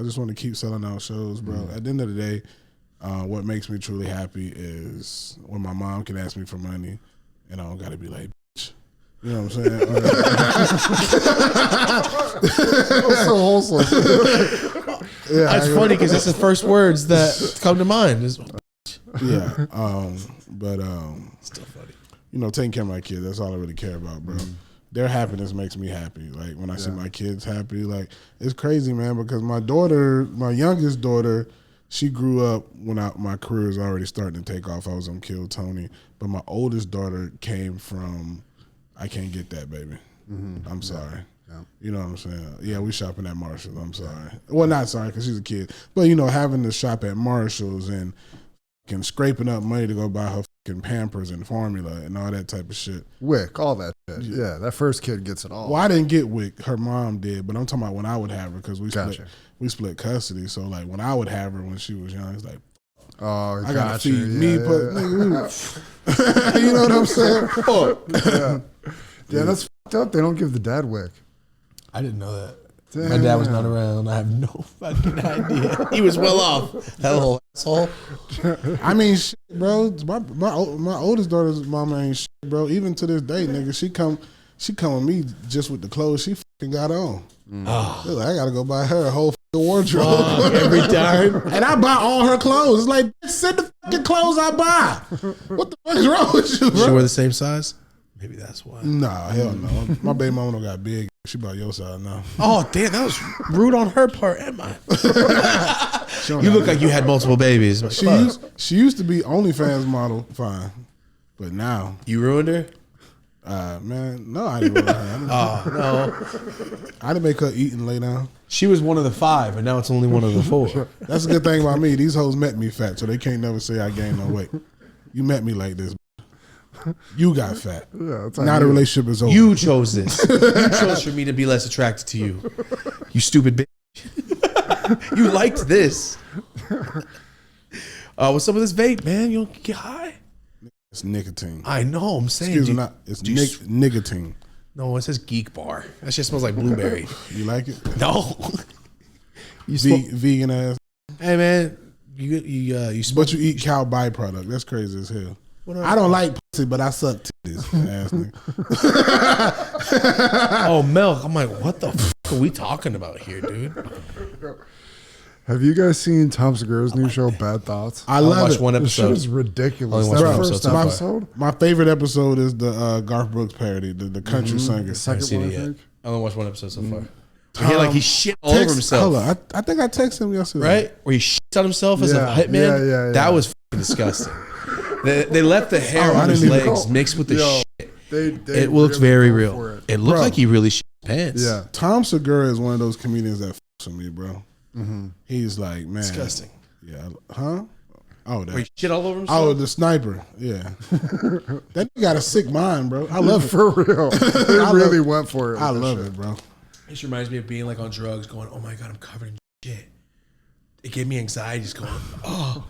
just want to keep selling out shows, bro. At the end of the day, what makes me truly happy is when my mom can ask me for money, and I don't got to be like, bitch. You know what I'm saying? So wholesome. Yeah, That's funny because that's the first words that come to mind. yeah. But Still funny. taking care of my kids, that's all I really care about, bro. Their happiness makes me happy. Like when I see my kids happy, like it's crazy, man, because my youngest daughter, she grew up when my career was already starting to take off. I was on Kill Tony. But my oldest daughter came from, I can't get that, baby. I'm sorry. Yeah. You know what I'm saying? Yeah, we shopping at Marshall's. I'm sorry. Well, not sorry because she's a kid. But, having to shop at Marshall's and scraping up money to go buy her fucking Pampers and formula and all that type of shit. Wick, all that shit. Yeah, that first kid gets it all. Well, I didn't get Wick. Her mom did. But I'm talking about when I would have her because we split custody. So, like, when I would have her when she was young, it's like, oh, I got to feed me. But, you know what I'm saying? Yeah, that's fucked up. They don't give the dad Wick. I didn't know that. Damn. My dad was not around. I have no fucking idea. He was well off. That little asshole. I mean, shit, bro. My oldest daughter's mama ain't shit, bro. Even to this day, nigga, she come with me just with the clothes she fucking got on. Oh. Like, I gotta go buy her a whole fucking wardrobe Every time. and I buy all her clothes. It's like, send the fucking clothes I buy. What the fuck is wrong with you, bro? She wear the same size? Maybe that's why. Nah, hell no. My baby mama don't got big. She about your size now. Oh, damn, that was rude on her part, am I? You look like you had multiple babies. She used to be OnlyFans model, fine. But now. You ruined her? Man, no, I didn't ruin her. Oh, no. I didn't make her eat and lay down. She was one of the 5, and now it's only one of the 4. That's a good thing about me. These hoes met me fat, so they can't never say I gained no weight. You met me like this. You got fat. Yeah, now the relationship is over. You chose this. You chose for me to be less attracted to you. You stupid bitch. You liked this. What's up with this vape, man? You don't get high? It's nicotine. I know, I'm saying. Excuse me, not. It's nicotine. No, it says Geek Bar. That shit smells like blueberry. You like it? No. Vegan ass. Hey, man. You smoke. But you eat cow byproduct. That's crazy as hell. I don't like pussy, but I suck titties. Ass nigga. Oh, milk. I'm like, what the fuck are we talking about here, dude? Have you guys seen Tom Segura's new show, Bad Thoughts? I love it. One This shit episode. is ridiculous. Only watched That one first episode so far. episode? My favorite episode is the Garth Brooks parody, the country singer. The second seen one, it I yet. think. I only watched one episode so far. He shit all over himself. Hold on. I think I texted him yesterday. Right? Where he shit on himself as a hitman. Yeah. That was fucking disgusting. They left the hair on his legs mixed with the shit. It looks very real. It looked like he really shit his pants. Yeah. Tom Segura is one of those comedians that fucks with me, bro. He's like, man. Disgusting. Yeah. Huh? Oh, that. Where he shit all over himself? Oh, the sniper. Yeah. That nigga got a sick mind, bro. I love it. For real. They really went for it. I love it, bro. It just reminds me of being like on drugs going, oh my God, I'm covered in shit. It gave me anxiety just going, oh.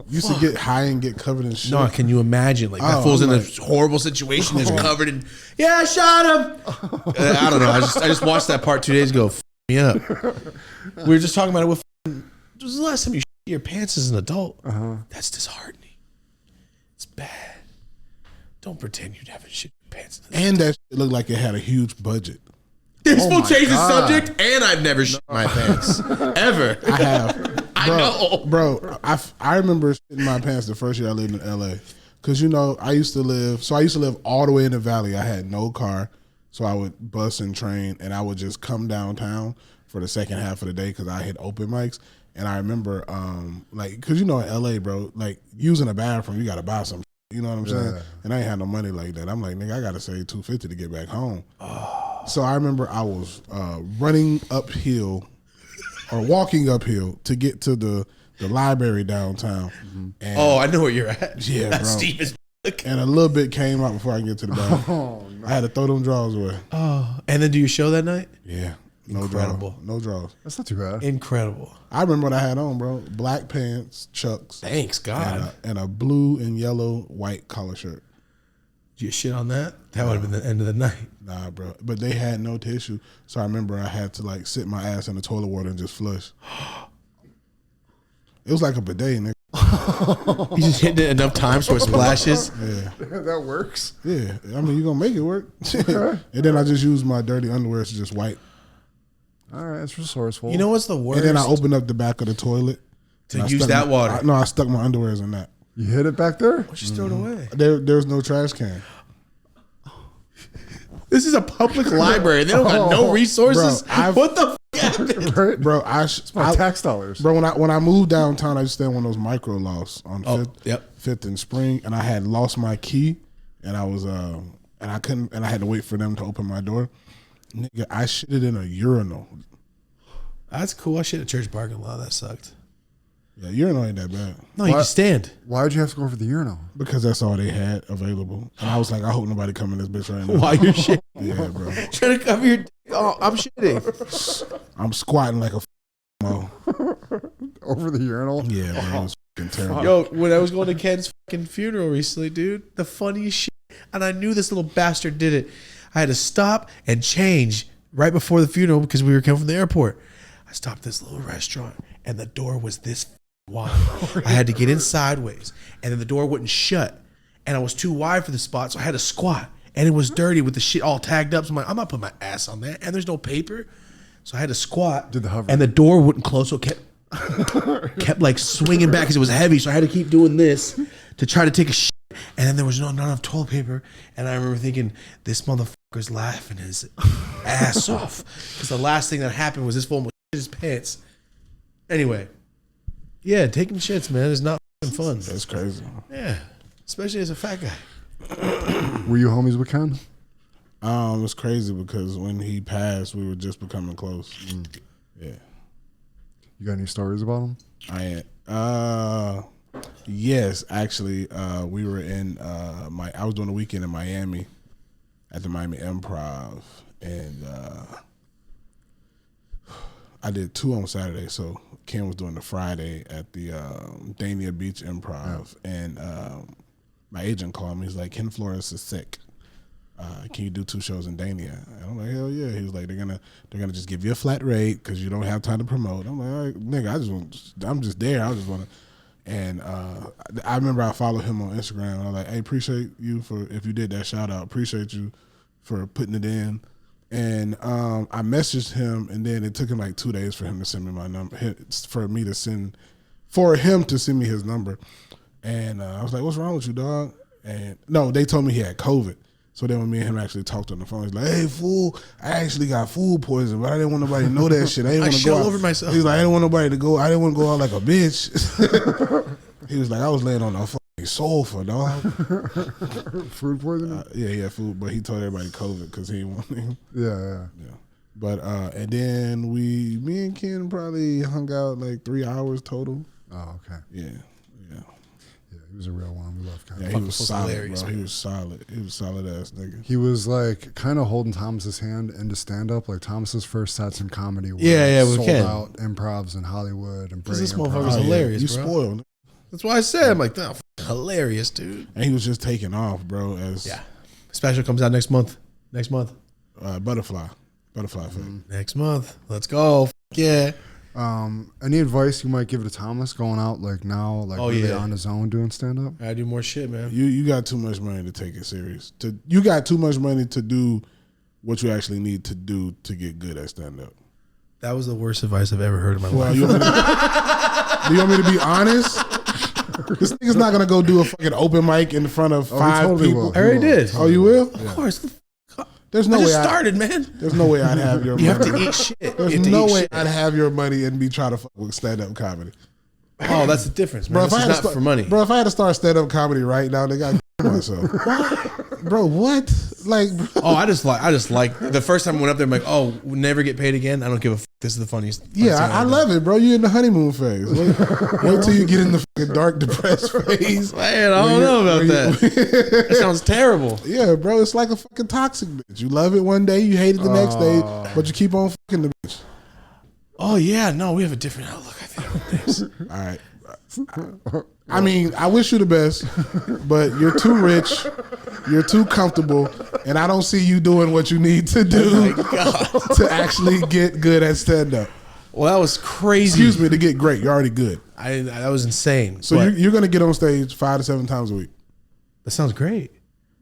Used to get high and get covered in shit. No, can you imagine? Like that fool's in a horrible situation that's covered in, I shot him. I don't know. I just watched that part 2 days ago. F me up. We were just talking about it with, this was the last time you shit your pants as an adult. That's disheartening. It's bad. Don't pretend you haven't shit your pants. And that shit looked like it had a huge budget. This will change the subject, and I've never shit my pants. Ever. I have. I know. Bro, I remember shitting my pants the first year I lived in LA. Because, I used to live all the way in the valley. I had no car. So I would bus and train, and I would just come downtown for the second half of the day because I had open mics. And I remember, because in LA, bro, like using a bathroom, you got to buy some. You know what I'm saying? And I ain't had no money like that. I'm like, nigga, I got to save $250 to get back home. So I remember I was running uphill or walking uphill to get to the library downtown. And I know where you're at. Yeah, bro. Steve is and a little bit came out before I can get to the bathroom. I had to throw them drawers away. And then do your show that night? Yeah. No Incredible. Draws. No draws. That's not too bad. Incredible. I remember what I had on, bro. Black pants, Chucks. Thanks, God. And a blue and yellow white collar shirt. Did you shit on that? That would have been the end of the night. Nah, bro. But they had no tissue. So I remember I had to sit my ass in the toilet water and just flush. It was like a bidet, nigga. You just hit it enough times where it splashes. Yeah. That works. Yeah. I mean, you're going to make it work. And then I just used my dirty underwear to just wipe. All right, it's resourceful. You know what's the worst? And then I opened up the back of the toilet. To use that water. I stuck my underwears in that. You hid it back there? Why just throw it away? There's no trash can. This is a public library. They don't got no resources. Bro, what the f happened? Right? Bro, It's my tax dollars. Bro, when I moved downtown, I used to stay on one of those micro lofts on Fifth and Spring, and I had lost my key, and I was and I had to wait for them to open my door. Nigga, I shitted in a urinal. That's cool. I shit at church parking lot. That sucked. Yeah, urinal ain't that bad. No, you can stand. Why'd you have to go for the urinal? Because that's all they had available. And I was like, I hope nobody come in this bitch right now. While you're shitting. Yeah, bro. Trying to cover your dick. Oh, I'm shitting. I'm squatting like a mo. Over the urinal? Yeah, bro. It was fucking terrible. Yo, when I was going to Ken's fucking funeral recently, dude, the funniest shit. And I knew this little bastard did it. I had to stop and change right before the funeral because we were coming from the airport. I stopped at this little restaurant and the door was this wide. I had to get in sideways and then the door wouldn't shut. And I was too wide for the spot, so I had to squat. And it was dirty with the shit all tagged up. So I'm like, I'm not putting my ass on that. And there's no paper. So I had to squat. Did the hover. And the door wouldn't close, so it kept like swinging back because it was heavy. So I had to keep doing this to try to take a shit. And then there was not enough toilet paper. And I remember thinking, this motherfucker's laughing his ass off. Because the last thing that happened was this fool was his pants. Anyway. Yeah, taking shits, man, is not fun. That's crazy. Yeah. Especially as a fat guy. Were you homies with Ken? It was crazy because when he passed, we were just becoming close. Yeah. You got any stories about him? Yes, actually, we were in I was doing a weekend in Miami at the Miami Improv, and I did 2 on Saturday. So Ken was doing the Friday at the Dania Beach Improv, and my agent called me. He's like, Ken Flores is sick. Can you do 2 shows in Dania? And I'm like, hell yeah. He was like, they're gonna just give you a flat rate because you don't have time to promote. I'm like, all right, nigga, I'm just there. I just want to. And I remember I followed him on Instagram. And I was like, hey, appreciate you if you did that shout out. Appreciate you for putting it in. And I messaged him, and then it took him like 2 days for him to send me my number, for him to send me his number. And I was like, what's wrong with you, dog? And no, they told me he had COVID. So then when me and him actually talked on the phone, he's like, "Hey, fool, I actually got food poisoning, but I didn't want nobody to know that shit. I didn't want to go all out." over myself. He's like, "I didn't want nobody to go. I didn't want to go out like a bitch." He was like, "I was laying on a fucking sofa, dog." Food poisoning? Yeah, food. But he told everybody COVID because he didn't want him. Yeah. But and then me and Ken probably hung out like 3 hours total. Oh, okay. Yeah. Yeah, he was a real one. We love Ken. Yeah, he was solid, hilarious, bro. man. He was solid. He was solid ass nigga. He was like kind of holding Thomas's hand into stand up. Like Thomas's first sets in comedy were Yeah, we sold can. out improvs in Hollywood and This Brady motherfucker's Improv. hilarious, You bro. spoiled. That's why I said, I'm like, "Damn, hilarious, dude." And he was just taking off, bro. As Special comes out next month. butterfly effect. Next month. Let's go. Yeah. Any advice you might give to Thomas going out like now, like really on his own doing stand up? I do more shit, man. You got too much money to take it serious. You got too much money to do what you actually need to do to get good at stand up. That was the worst advice I've ever heard in my Well, life. do you want me to be honest? This nigga's not gonna go do a fucking open mic in front of 5 totally people. will. I already did. Oh, you will? Of course. There's I no way. just started, man. There's no way I'd have your You money. have to eat shit. There's You have to no eat way shit. I'd have your money and be trying to fuck with stand up comedy. Oh, that's the difference, man. Bro, This is not for money. Bro, if I had to start stand up comedy right now, nigga, I'd myself. Bro, what? Like, bro. Oh, I just like the first time I went up there, I'm like, oh, we'll never get paid again. I don't give a fuck. This is the funniest. Yeah, I love it, bro. You in the honeymoon phase. Wait till you get in the fucking dark, depressed phase. Man, I don't know about that. That sounds terrible. Yeah, bro, it's like a fucking toxic bitch. You love it one day, you hate it the next day, but you keep on fucking the bitch. Oh yeah, no, we have a different outlook. I think on things. All right. I mean, I wish you the best, but you're too rich, you're too comfortable, and I don't see you doing what you need to do to actually get good at stand up. Well, that was crazy. Excuse me, to get great. You're already good. That was insane. So But you're going to get on stage 5 to 7 times a week. that sounds great.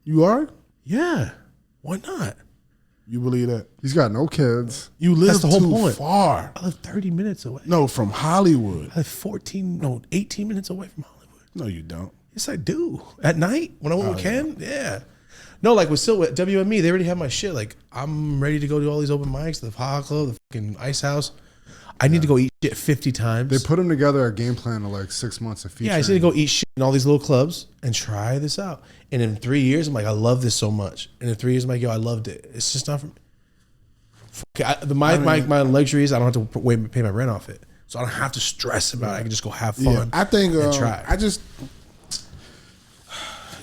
You are? Yeah, why not? You believe that? He's got no kids. You live That's the whole too point. far. I live 30 minutes away. No, from Hollywood. I live 18 minutes away from Hollywood. No, you don't. Yes, I do. At night when I went with Ken, yeah. No, like with WME, they already have my shit. Like I'm ready to go do all these open mics, the Haha Club, the fucking Ice House. I need to go eat shit 50 times. They put him together a game plan of like 6 months of featuring. Yeah, I just need to go eat shit in all these little clubs and try this out. And in 3 years, I'm like, I love this so much. And in 3 years, I'm like, yo, I loved it. It's just not for me. My luxury is I don't have to pay my rent off it. So I don't have to stress about it. I can just go have fun. Yeah, I think and try.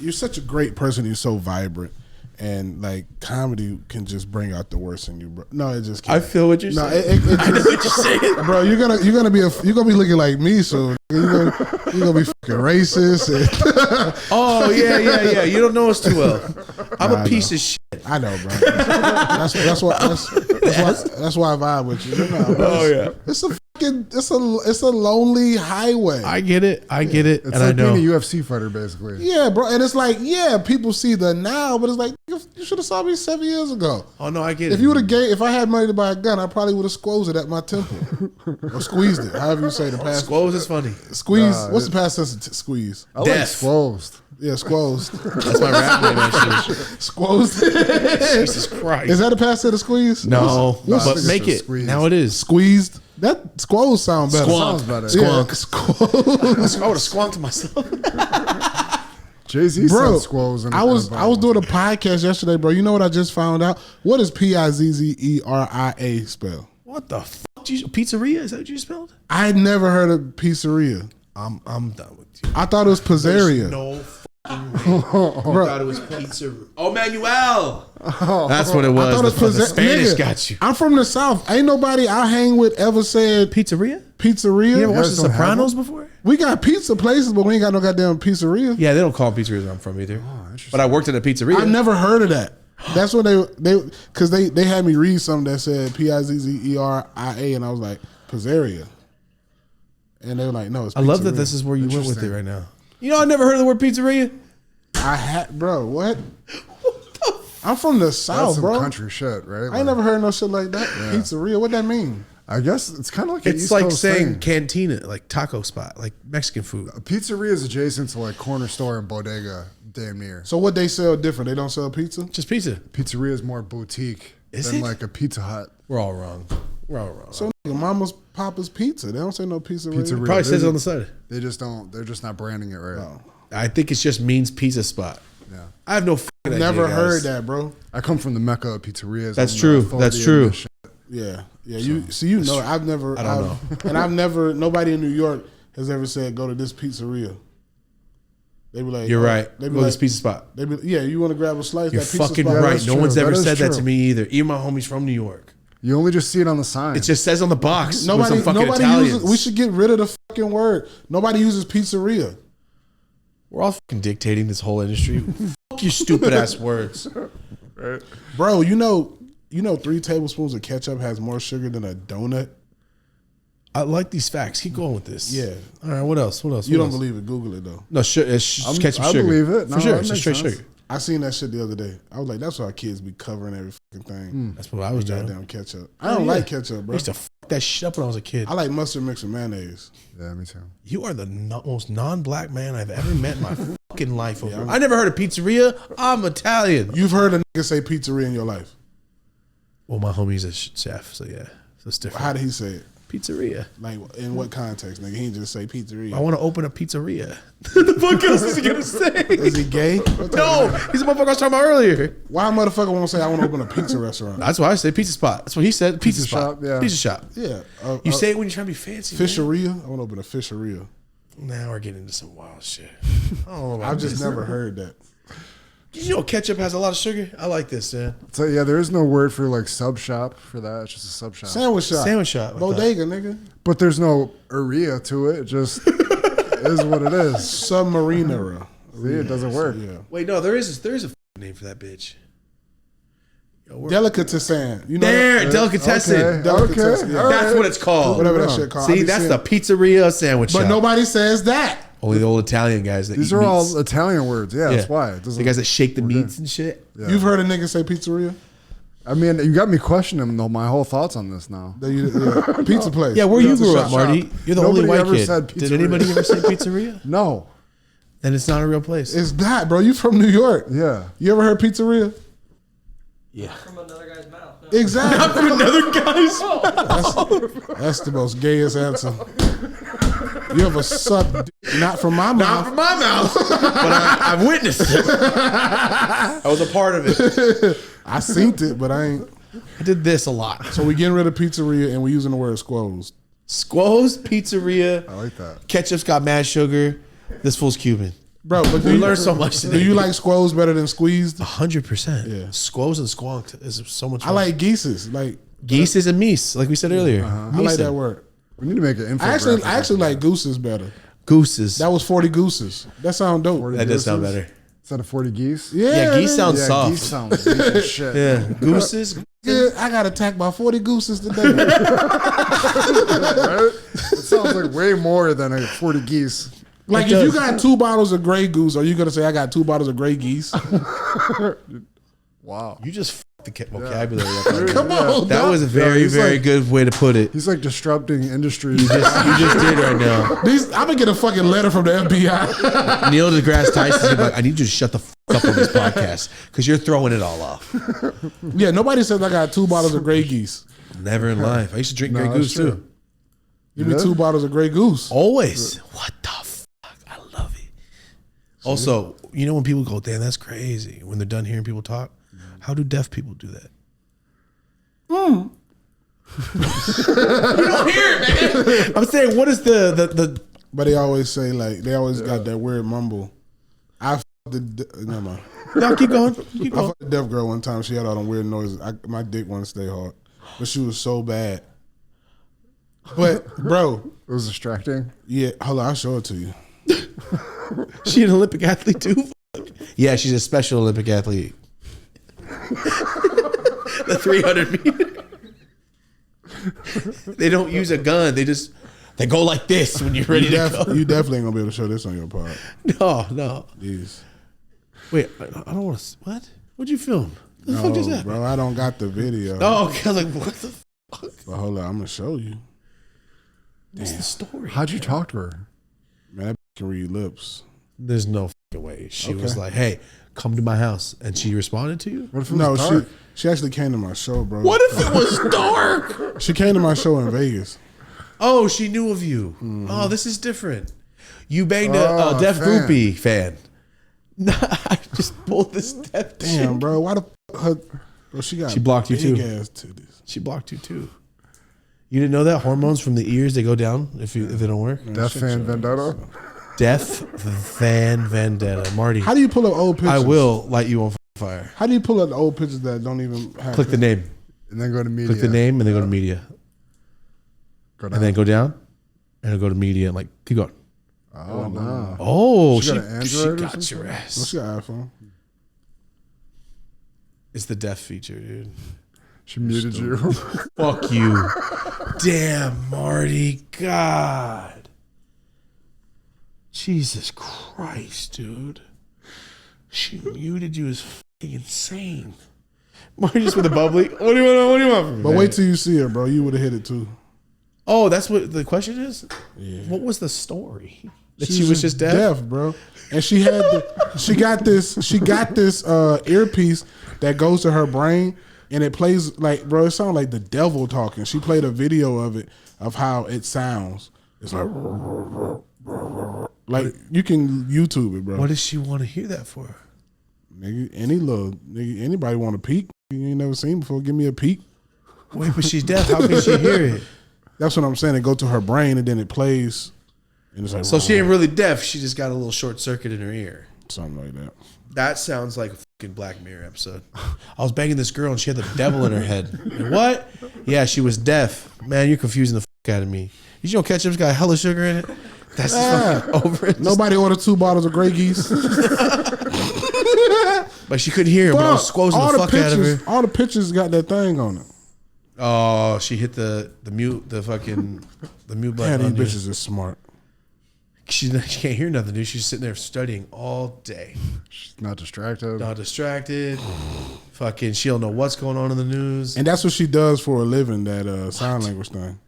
You're such a great person. You're so vibrant, and like comedy can just bring out the worst in you, bro. No, it just can't. I feel what you're saying. I know what you're saying, bro. You're gonna be looking like me soon. You're gonna be fucking racist. Oh yeah. You don't know us too well. I'm a piece of shit. I know, bro. That's why I vibe with you. It's a lonely highway. I get it. It's and like I know. being a UFC fighter, basically. Yeah, bro. And it's like, yeah, people see the now, but it's like, you should have saw me 7 years ago. Oh no, I get it. If I had money to buy a gun, I probably would have squozed it at my temple or squeezed it. However you say the past. Squoze is funny. Squeeze. What's the past tense of squeeze? I like Death. Squozed. Yeah, squozed. That's my rap name, actually. Squozed. Jesus Christ. Is that a past tense of squeeze? No, No, I but think make it's it. a squeeze. Now it is. Squeezed. That squoze sound better. Squonk. Sounds better. Yeah, I squoze. would have squonked myself. Jay-Z Bro, said Squoze. I was doing a podcast yesterday, bro. You know what I just found out? What does Pizzeria spell? What the fuck? Pizzeria? Is that what you spelled? I had never heard of pizzeria. I'm done with you. I thought it was pizzeria. No fucking way. I thought it was pizza. Oh, Manuel. That's what it was. I thought it was the Spanish nigga, got you. I'm from the South. Ain't nobody I hang with ever said Pizzeria? pizzeria. You ever watched The guys don't have Sopranos before? We got pizza places, but we ain't got no goddamn pizzeria. Yeah, they don't call them pizzerias where I'm from either. But I worked at a pizzeria. I never heard of that. That's what they had me read something that said Pizzeria, and I was like, pizzeria. And they were like, no, it's pizzeria. I love that this is where you went with it right now. You know, I never heard of the word pizzeria. Bro, what? I'm from the That's South, some bro. country shit, right? I ain't never heard no shit like that. Pizzeria, what that mean? I guess it's kind of like an It's East like Coast saying thing. cantina, like taco spot, like Mexican food. A pizzeria is adjacent to like corner store and bodega, damn near. So what they sell different? They don't sell pizza? Just pizza. Pizzeria is more boutique than like a Pizza Hut. We're all wrong. We're all wrong. So Mama's Papa's Pizza. They don't say no pizzeria. Pizzeria. Probably says it on the side. They just don't. They're just not branding it right. No. I think it just means pizza spot. Yeah. I have no fucking idea, Never guys. heard that, bro. I come from the Mecca of pizzerias. That's I'm the true. authority That's in true. this shit. Yeah. You know, I've never. I don't know. And I've never. Nobody in New York has ever said go to this pizzeria. They be like, You're right. They Go be to this like, pizza spot. they be, yeah. You want to grab a slice? You're that pizza fucking spot? right. that's No true. one's ever That is said that true. to me either. Even my homies from New York. You only just see it on the sign. It just says on the box. with Nobody. some fucking Nobody Italians. uses. We should get rid of the fucking word. Nobody uses pizzeria. We're all fucking dictating this whole industry. Fuck your stupid ass words. Bro, you know 3 tablespoons of ketchup has more sugar than a donut. I like these facts. Keep going with this. Yeah. All right. What else? What else? You What don't else? believe it? Google it though. No, it's ketchup I sugar. believe it. For No, sure. that It's just makes straight sense. sugar. I seen that shit the other day. I was like, that's why kids be covering every fucking thing. That's what I was doing. Goddamn ketchup. I don't yeah. like ketchup, I bro. used to fuck that shit up when I was a kid. I like mustard mixed with mayonnaise. Yeah, me too. You are the most non-black man I've ever met in my fucking life. I never heard of pizzeria. I'm Italian. You've heard a nigga say pizzeria in your life. Well, my homie's a chef, so yeah, so it's different. How did he say it? Pizzeria. Like, in what context, nigga? He didn't just say pizzeria. I want to open a pizzeria. The fuck else is he gonna say? Is he gay? No, he's the motherfucker I was talking about earlier. Why a motherfucker won't say I want to open a pizza restaurant? That's why I say pizza spot. That's what he said. Pizza spot. shop, yeah. Pizza shop. Yeah. You say it when you're trying to be fancy. man. Fisheria? I want to open a fisheria. Now we're getting into some wild shit. I don't know about I've just this. never heard that. Did you know ketchup has a lot of sugar? I like this, man. So yeah, there is no word for like sub shop for that. It's just a sub shop. Sandwich shop. Sandwich shop. I Bodega, nigga. But there's no area to it. It just is what it is. Submarinera. See, it doesn't work. Yeah. Wait, no, there is a f- name for that bitch. Yo, Delicatessen. You know there, that? delicatessen. Okay. Delicatessen. Okay. Yeah. All That's right. what it's called. Whatever that shit called. I See, be that's seeing- the pizzeria sandwich But shop. nobody says that. Only the old Italian guys that These eat are meats. all Italian words. Yeah, that's why. It doesn't, The guys that shake the meats and shit. yeah. You've heard a nigga say pizzeria? I mean, you got me questioning my whole thoughts on this now. Yeah. Pizza place. Yeah, where you Pizza grew shop. up, Marty? You're the Nobody only white ever kid. said Did pizzeria. anybody ever say pizzeria? No. Then it's not a real place. It's not, bro. You from New York. Yeah. You ever heard pizzeria? Yeah. From another guy's mouth. No. Exactly. Another guy's. That's the most gayest answer. You ever sucked dick not from my Not mouth? from my mouth, but I've witnessed it. I was a part of it. I seen it, but I ain't. I did this a lot. So we getting rid of pizzeria and we using the word squoze. Squoze, pizzeria. I like that. Ketchup's got mad sugar. This fool's Cuban. Bro, but We learned so much today. Do you like squoze better than squeezed? 100%. Yeah. Squoze and squonk is so much I fun. like geeses. Like geese and meese, like we said earlier. I like that word. We need to make an infographic. I actually like gooses better. Gooses. That was 40 gooses. That sound dope. 40 That does sound gooses? better. Is that a 40 geese? Yeah, geese sound Yeah, soft. geese sound weak as shit. Yeah, gooses. Yeah, I got attacked by 40 gooses today. Right? It sounds like way more than a 40 geese. Like, It if you does. got 2 bottles of Grey Goose, are you going to say I got 2 bottles of Grey Geese? Wow. You just fucked the vocabulary up. Come on, That dog. was a very, he's very like- good way to put it. He's like disrupting industries. You just did right now. I'm going to get a fucking letter from the FBI. Neil deGrasse Tyson, like, I need you to shut the fuck up on this podcast because you're throwing it all off. Yeah, nobody says I got 2 bottles of Grey Geese. Never in life. I used to drink No, Grey that's Goose true. too. Give me Yeah. 2 bottles of Grey Goose. Always. What the fuck? I love it. Also, you know when people go, damn, that's crazy. When they're done hearing people talk, how do deaf people do that? You don't hear it, man. I'm saying, what is the But they always say, like, they always got that weird mumble. I never mind. no, keep going. Keep I going. fucked a deaf girl one time. She had all them weird noises. My dick wanted to stay hard. But she was so bad. But, bro, It was distracting. yeah, hold on, I'll show it to you. She an Olympic athlete too? Yeah, she's a Special Olympic athlete. The 300 meter. They don't use a gun. They go like this when you're ready to go. You definitely ain't gonna be able to show this on your pod. No. Jeez. Wait, I don't want to. What? What'd you film? What the fuck No, just happened? bro, I don't got the video. Oh, okay. I was like, what the fuck? But hold on, I'm gonna show you. What's the story? How'd you talk to her? Man, that can read lips. There's no way. She was like, "Hey, come to my house," and she responded to you. What if it was dark? She actually came to my show, bro. What if it was dark? She came to my show in Vegas. Oh, she knew of you. Oh, this is different. You banged a deaf groupie fan. I just pulled this deaf. Damn, chick. bro. Why the her? Bro, she blocked you too. Ass titties. She blocked you too. You didn't know that hormones from the ears, they go down if they don't work. Deaf fan vendetta. Deaf fan vendetta. Marty, How do you pull up old pictures? I will light you on fire. How do you pull up the old pictures that don't even have Click the name. And then go to media. Click the name and then go to media. Go down. And then go down and then go to media and like keep going. Oh, no. Oh, She got an Android she or got something? your What's ass. your iPhone? It's the deaf feature, dude. She muted you. Fuck you. Damn, Marty. God. Jesus Christ, dude. She muted you as fucking insane. Marty just with a bubbly. What do you want from me? But man? wait till you see her, bro. You would have hit it too. Oh, that's what the question is? Yeah. What was the story? That she was just deaf? Deaf, bro. And she had she got this earpiece that goes to her brain and it plays like, bro, it sounds like the devil talking. She played a video of it of how it sounds. It's like you can YouTube it, bro. What does she want to hear that for? Nigga, anybody want a peek? You ain't never seen before. Give me a peek. Wait, but she's deaf. How can she hear it? That's what I'm saying. It go to her brain and then it plays. And it's like, So she ain't really deaf. She just got a little short circuit in her ear. something like that. That sounds like a fucking Black Mirror episode. I was banging this girl and she had the devil in her head. And what? Yeah, she was deaf. Man, you're confusing the fuck out of me. You don't catch it's got hella sugar in it. That's just fucking over it. Nobody ordered 2 bottles of Grey Geese. But she couldn't hear him. But I was squozing the fuck out of her. All the pictures got that thing on it. Oh, she hit the mute button. Man, on these you. bitches are smart. She can't hear nothing, dude. She's sitting there studying all day. She's not distracted. Not distracted. Fucking, she don't know what's going on in the news. And that's what she does for a living, that sign language thing.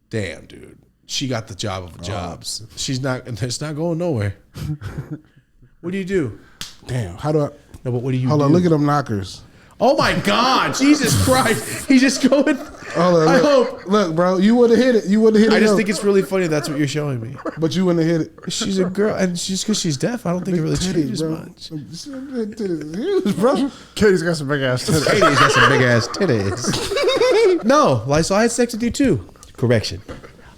Damn, dude. She got the job of jobs. It's not going nowhere. What do you do? Damn, how do I? No, but what do you Hold do? on, look at them knockers. Oh my God, Jesus Christ. He's just going. Hold on, I look. hope. Look, bro, you would have hit it. You would have hit it. I just though. think it's really funny that's what you're showing me. But you wouldn't have hit it. She's a girl, and just because she's deaf, I don't think it really changes much. Titties, huge, bro. Katie's got some big ass titties. Katie's got some big ass titties. No, like, so I had sex with you too. Correction.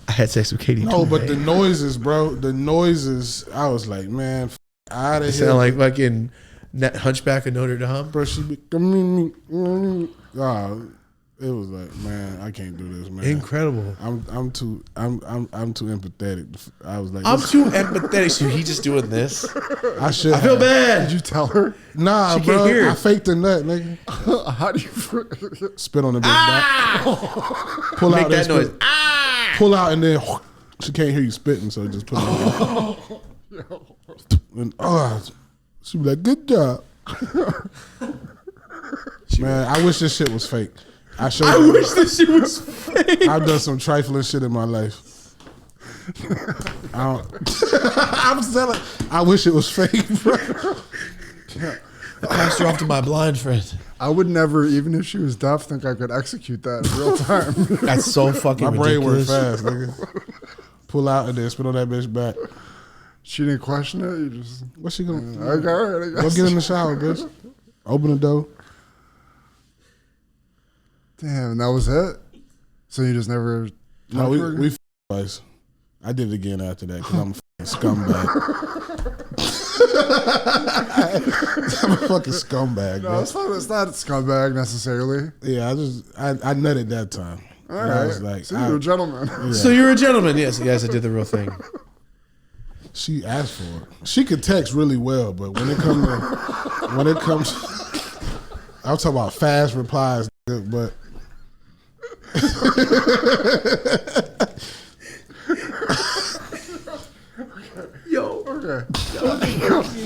I had sex with Katie too. No, but the noises, bro. The noises. I was like, man, out of It here. sound like fucking Hunchback of Notre Dame. Bro, she be. It was like, man, I can't do this, man. Incredible. I'm too empathetic. I was like, I'm too empathetic. So he just doing this. I should. I feel bad. Did you tell her? Nah, She bro. can't hear. I faked the nut, nigga. How do you? Spit on the bitch back. Pull Make out that then noise. spit. Pull out and then she can't hear you spitting, so just put it on. And she be like, "Good job." Man, I wish this shit was fake. I wish this shit was fake. I've done some trifling shit in my life. I'm selling. I wish it was fake, bro. I passed her off to my blind friend. I would never, even if she was deaf, think I could execute that in real time. That's so fucking My brain works ridiculous. fast, nigga. Pull out and then spit on that bitch back. She didn't question it. You just What's she gonna? okay, all right, I Go guess. get in the shower, bitch. Open the door. Damn, and that was it. So you just never. No, we twice. I did it again after that because I'm a fucking scumbag. I'm a fucking scumbag, No, bro. it's not a scumbag necessarily. Yeah, I nutted that time. All And I right, was like, so you're a gentleman. So you're a gentleman. Yes, I did the real thing. she asked for it. She could text really well, but when it comes, I'm talking about fast replies, but. Yo, Okay.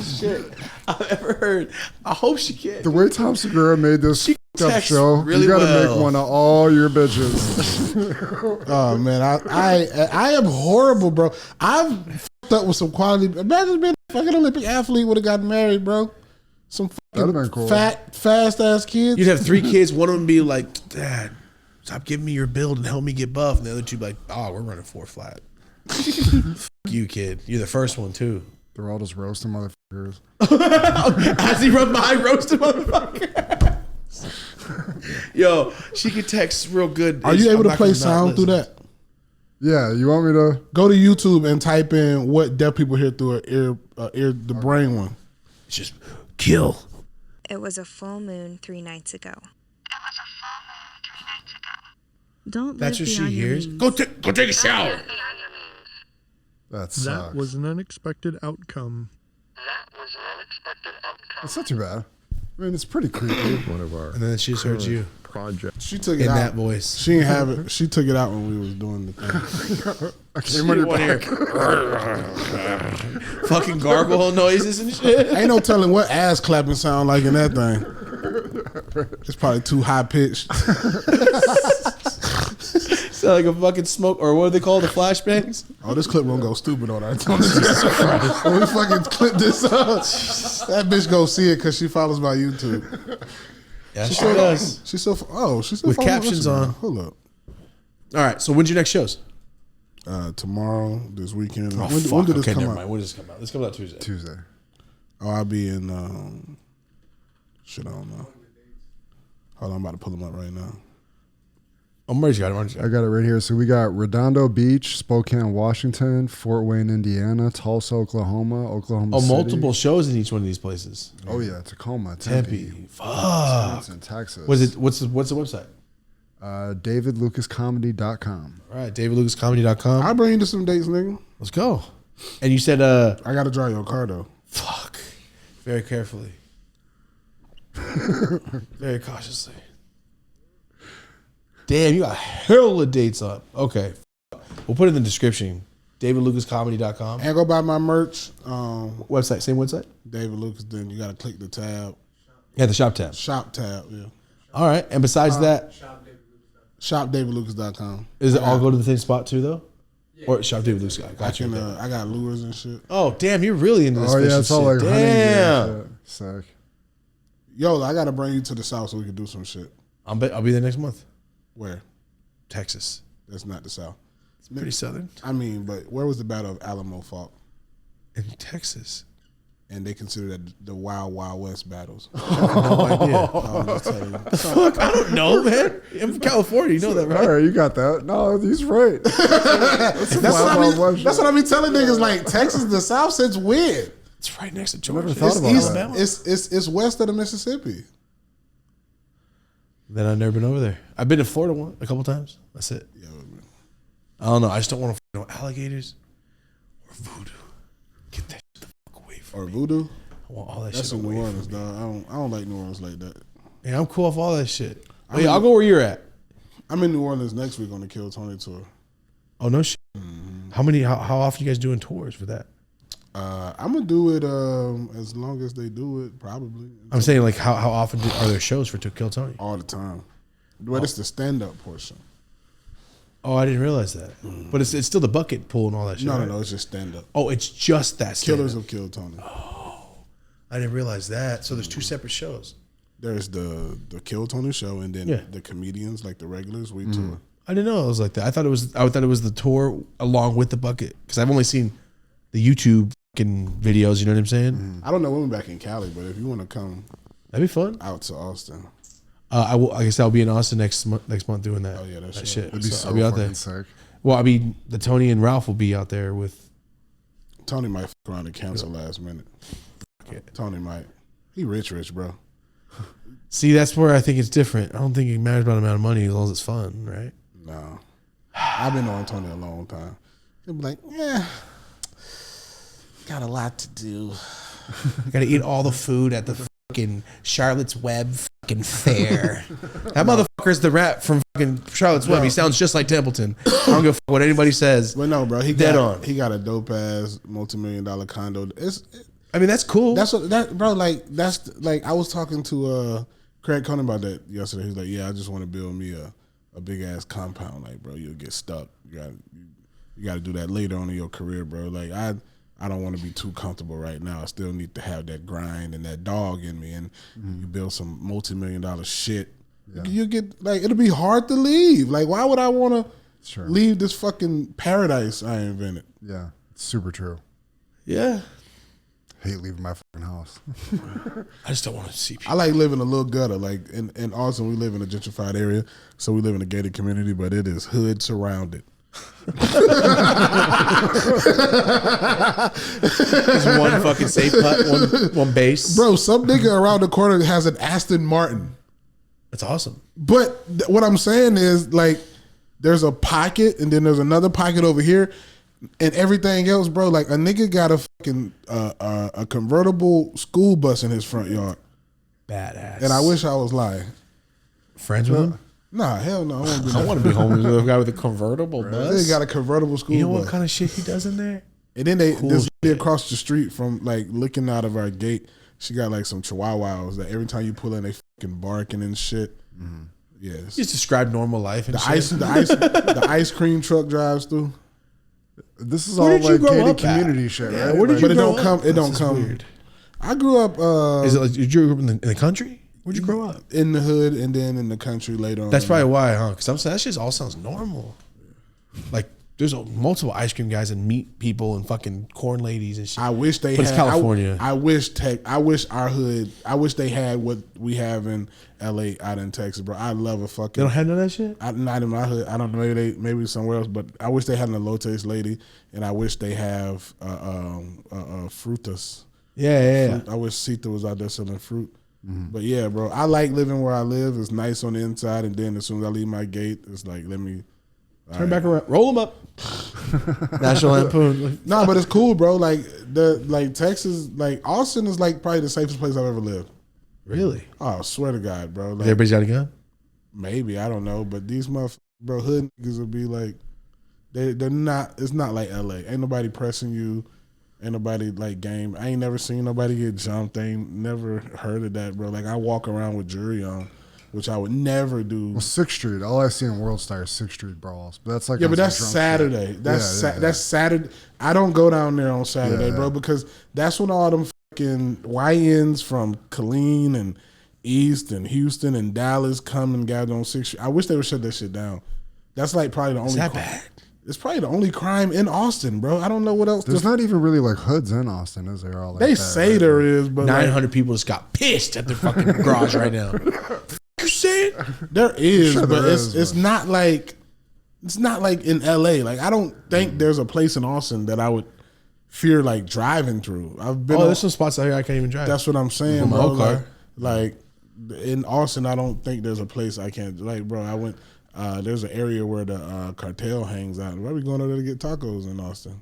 shit I've ever heard. I hope she can. The way Tom Segura made this f***ed up texts show, really you gotta well. make one of all your bitches. Oh man, I am horrible, bro. I've up with some quality. Imagine being a fucking Olympic athlete would have gotten married, bro. Some That'd have fucking been cool. fat, fast ass kids. You'd have 3 kids. One of them be like, Dad, stop giving me your build and help me get buff. And the other 2 be like, oh, we're running 4 flat. Fuck you, kid. You're the first one, too. They're all just roasting motherfuckers. As he run behind roasted motherfucker. Yo, she could text real good. Are you able to play sound through that? Yeah, you want me to go to YouTube and type in what deaf people hear through the brain one? It's just kill. It was a full moon 3 nights ago. Don't That's live what she beyond your hears. means. Go take a shower. That That was an unexpected outcome. It's not too bad. I mean, it's pretty creepy. One of our And then she just heard you projects. She took it in out. that voice. She didn't have it. She took it out when we was doing the thing. I came on your back. Fucking gargoyle noises and shit. Ain't no telling what ass clapping sound like in that thing. It's probably too high pitched. Sound like a fucking smoke, or what do they call the flashbangs? Oh, this clip won't go stupid on our when we fucking clip this up, that bitch go see it because she follows my YouTube. Yeah, she does. She's still With following captions Instagram. on. Hold up. All right, so when's your next shows? Tomorrow, this weekend. Oh, when fuck. did this Okay, come never out? mind. When does this come out? This comes out Tuesday. Tuesday. Oh, I'll be in. Shit, I don't know. Hold on, I'm about to pull them up right now. Oh, where's you got it? I got it right here. So we got Redondo Beach, Spokane, Washington, Fort Wayne, Indiana, Tulsa, Oklahoma Oh, City. multiple shows in each one of these places. Oh yeah, Tacoma, Tempe. Tempe, Fuck. Wisconsin, Texas. What's the website? DavidLucasComedy.com. All right, DavidLucasComedy.com. I'll bring you to some dates, nigga. Let's go. And you said, I got to drive your car, though. fuck, very carefully, very cautiously. Damn, you got hell of dates up. Okay, we'll put it in the description. DavidLucasComedy.com. And go buy my merch. Website, same website? David Lucas, then you got to click the tab. Yeah, the shop tab. Shop tab, yeah. All right, and besides that, ShopDavidLucas.com. does it all go to the same spot too, though? Or Shop David Lucas? Got you. I got lures and shit. Oh, damn, you're really into this Oh yeah, fishing it's all shit. like hunting gear Damn. and shit. Sick. Yo, I got to bring you to the South so we can do some shit. I'll be there next month. Where? Texas. That's not the South. It's pretty southern. I mean, but where was the Battle of Alamo fought? In Texas. And they consider that the Wild Wild West battles. No idea. I'm just telling you. Fuck, I don't know, man. I'm from California. You know that, right? All right, you got that. No, he's right. That's what I be telling niggas. Like Texas, the South sits weird. It's right next to Georgia. thought It's about east. that. It's west of the Mississippi. Then I've never been over there. I've been to Florida a couple times. That's it. Yeah, man. I don't know. I just don't want to know alligators or voodoo. Get that shit the fuck away from Or me. voodoo. I want all that That's shit in away New from Orleans, me. dog. I don't like New Orleans like that. Yeah, I'm cool off all that shit. I mean- I'll go where you're at. I'm in New Orleans next week on the Kill Tony tour. Oh no shit. How often you guys doing tours for that? I'm gonna do it as long as they do it. Probably I'm saying like how often are there shows for To Kill Tony? all the time. But it's the stand up portion. Oh, I didn't realize that. But it's still the bucket pool and all that shit. No, right? no, it's just stand up. Oh, it's just that Killers stand-up. of Kill Tony. I didn't realize that. So there's 2 separate shows. There's the Kill Tony show, and then Yeah. the comedians like the regulars. We tour. I didn't know it was like that. I thought it was the tour along with the bucket because I've only seen the YouTube fucking videos. You know what I'm saying? I don't know when we're back in Cali, but if you want to come That'd be fun. out to Austin, I guess I'll be in Austin next month doing that. Oh, yeah, that's that shit. shit. It'd be So so I'll be out fucking there. sick. Well, I mean, the Tony and Ralph will be out there with. Tony might fuck around and cancel last minute. Okay. Tony might. He rich, bro. See, that's where I think it's different. I don't think it matters about the amount of money as long as it's fun, right? No, I've been on Tony a long time. He'll be like, yeah, got a lot to do. I got to eat all the food at the fucking Charlotte's Web fucking fair. That motherfucker's the rat from fucking Charlotte's Web. He sounds just like Templeton. I don't give a fuck what anybody says. But no, bro, he Dead got on. He got a dope ass multi-million-dollar condo. I mean, that's cool. That's what that, bro. Like that's like I was talking to Craig Conan about that yesterday. He's like, yeah, I just want to build me a big ass compound. Like, bro, you'll get stuck. You got to do that later on in your career, bro. Like I don't want to be too comfortable right now. I still need to have that grind and that dog in me. And you build some multi-million-dollar shit. Yeah. You get like it'll be hard to leave. Like, why would I want to leave this fucking paradise I invented? Yeah, it's super true. Yeah. Hate leaving my fucking house. I just don't want to see people. I like living a little gutter. Like in Austin, we live in a gentrified area, so we live in a gated community, but it is hood surrounded. There's one fucking safe putt, one base. Bro, some nigga around the corner has an Aston Martin. That's awesome. But what I'm saying is, like, there's a pocket, and then there's another pocket over here, and everything else, bro. Like, a nigga got a fucking a convertible school bus in his front yard. Badass. And I wish I was lying. Friends with him? Nah, hell no. I want to be homies with a guy with a convertible bus. They got a convertible school bus. You know what kind of shit he does in there? And then this lady across the street from, like, looking out of our gate, she got like some chihuahuas that every time you pull in, they fucking barking and shit. Mm-hmm. Yes. You just describe normal life and the ice cream truck drives through. This is all like gated community shit, right? Where did you grow up? It don't come. Weird. I grew up. Is it like you grew up in the country? Where'd you grow up? In the hood, and then in the country later on. That's probably why, huh? Because I'm saying that shit all sounds normal. Like there's multiple ice cream guys and meat people and fucking corn ladies and shit. I wish they but had. It's California. I wish our hood. I wish they had what we have in LA out in Texas, bro. I love a fucking. They don't have none of that shit. Not in my hood. I don't know. Maybe somewhere else. But I wish they had an elotes lady, and I wish they have frutas. Yeah. I wish Sita was out there selling fruit. Mm-hmm. But yeah, bro, I like living where I live. It's nice on the inside, and then as soon as I leave my gate, it's like let me turn back around, roll them up. National Lampoon. No, but it's cool, bro. Like Texas, like Austin is like probably the safest place I've ever lived. Really? Oh, I swear to God, bro. Like, everybody's got a gun? Maybe, I don't know, but these motherfuckers, bro, hood niggas will be like, they're not. It's not like LA. Ain't nobody pressing you. Ain't nobody like game. I ain't never seen nobody get jumped. I ain't never heard of that, bro. Like I walk around with jewelry on, which I would never do. Well, 6th Street. All I see in World Star is 6th Street brawls. But that's like but that's Saturday. Shit. That's Saturday. I don't go down there on Saturday, bro, because that's when all them fucking YNs from Killeen and East and Houston and Dallas come and gather on 6th Street. I wish they would shut that shit down. That's like probably the only. Is that bad? It's probably the only crime in Austin, bro. I don't know what else. There's not even really like hoods in Austin, is there? All like they say right? There is, but 900 people just got pissed at their fucking garage right now. You say it? There is, sure but it's not like in LA. Like I don't think there's a place in Austin that I would fear like driving through. I've been. There's some spots out here I can't even drive. That's what I'm saying, bro. Like in Austin, I don't think there's a place I can't. Like, bro, I went. There's an area where the cartel hangs out. Why are we going over there to get tacos in Austin?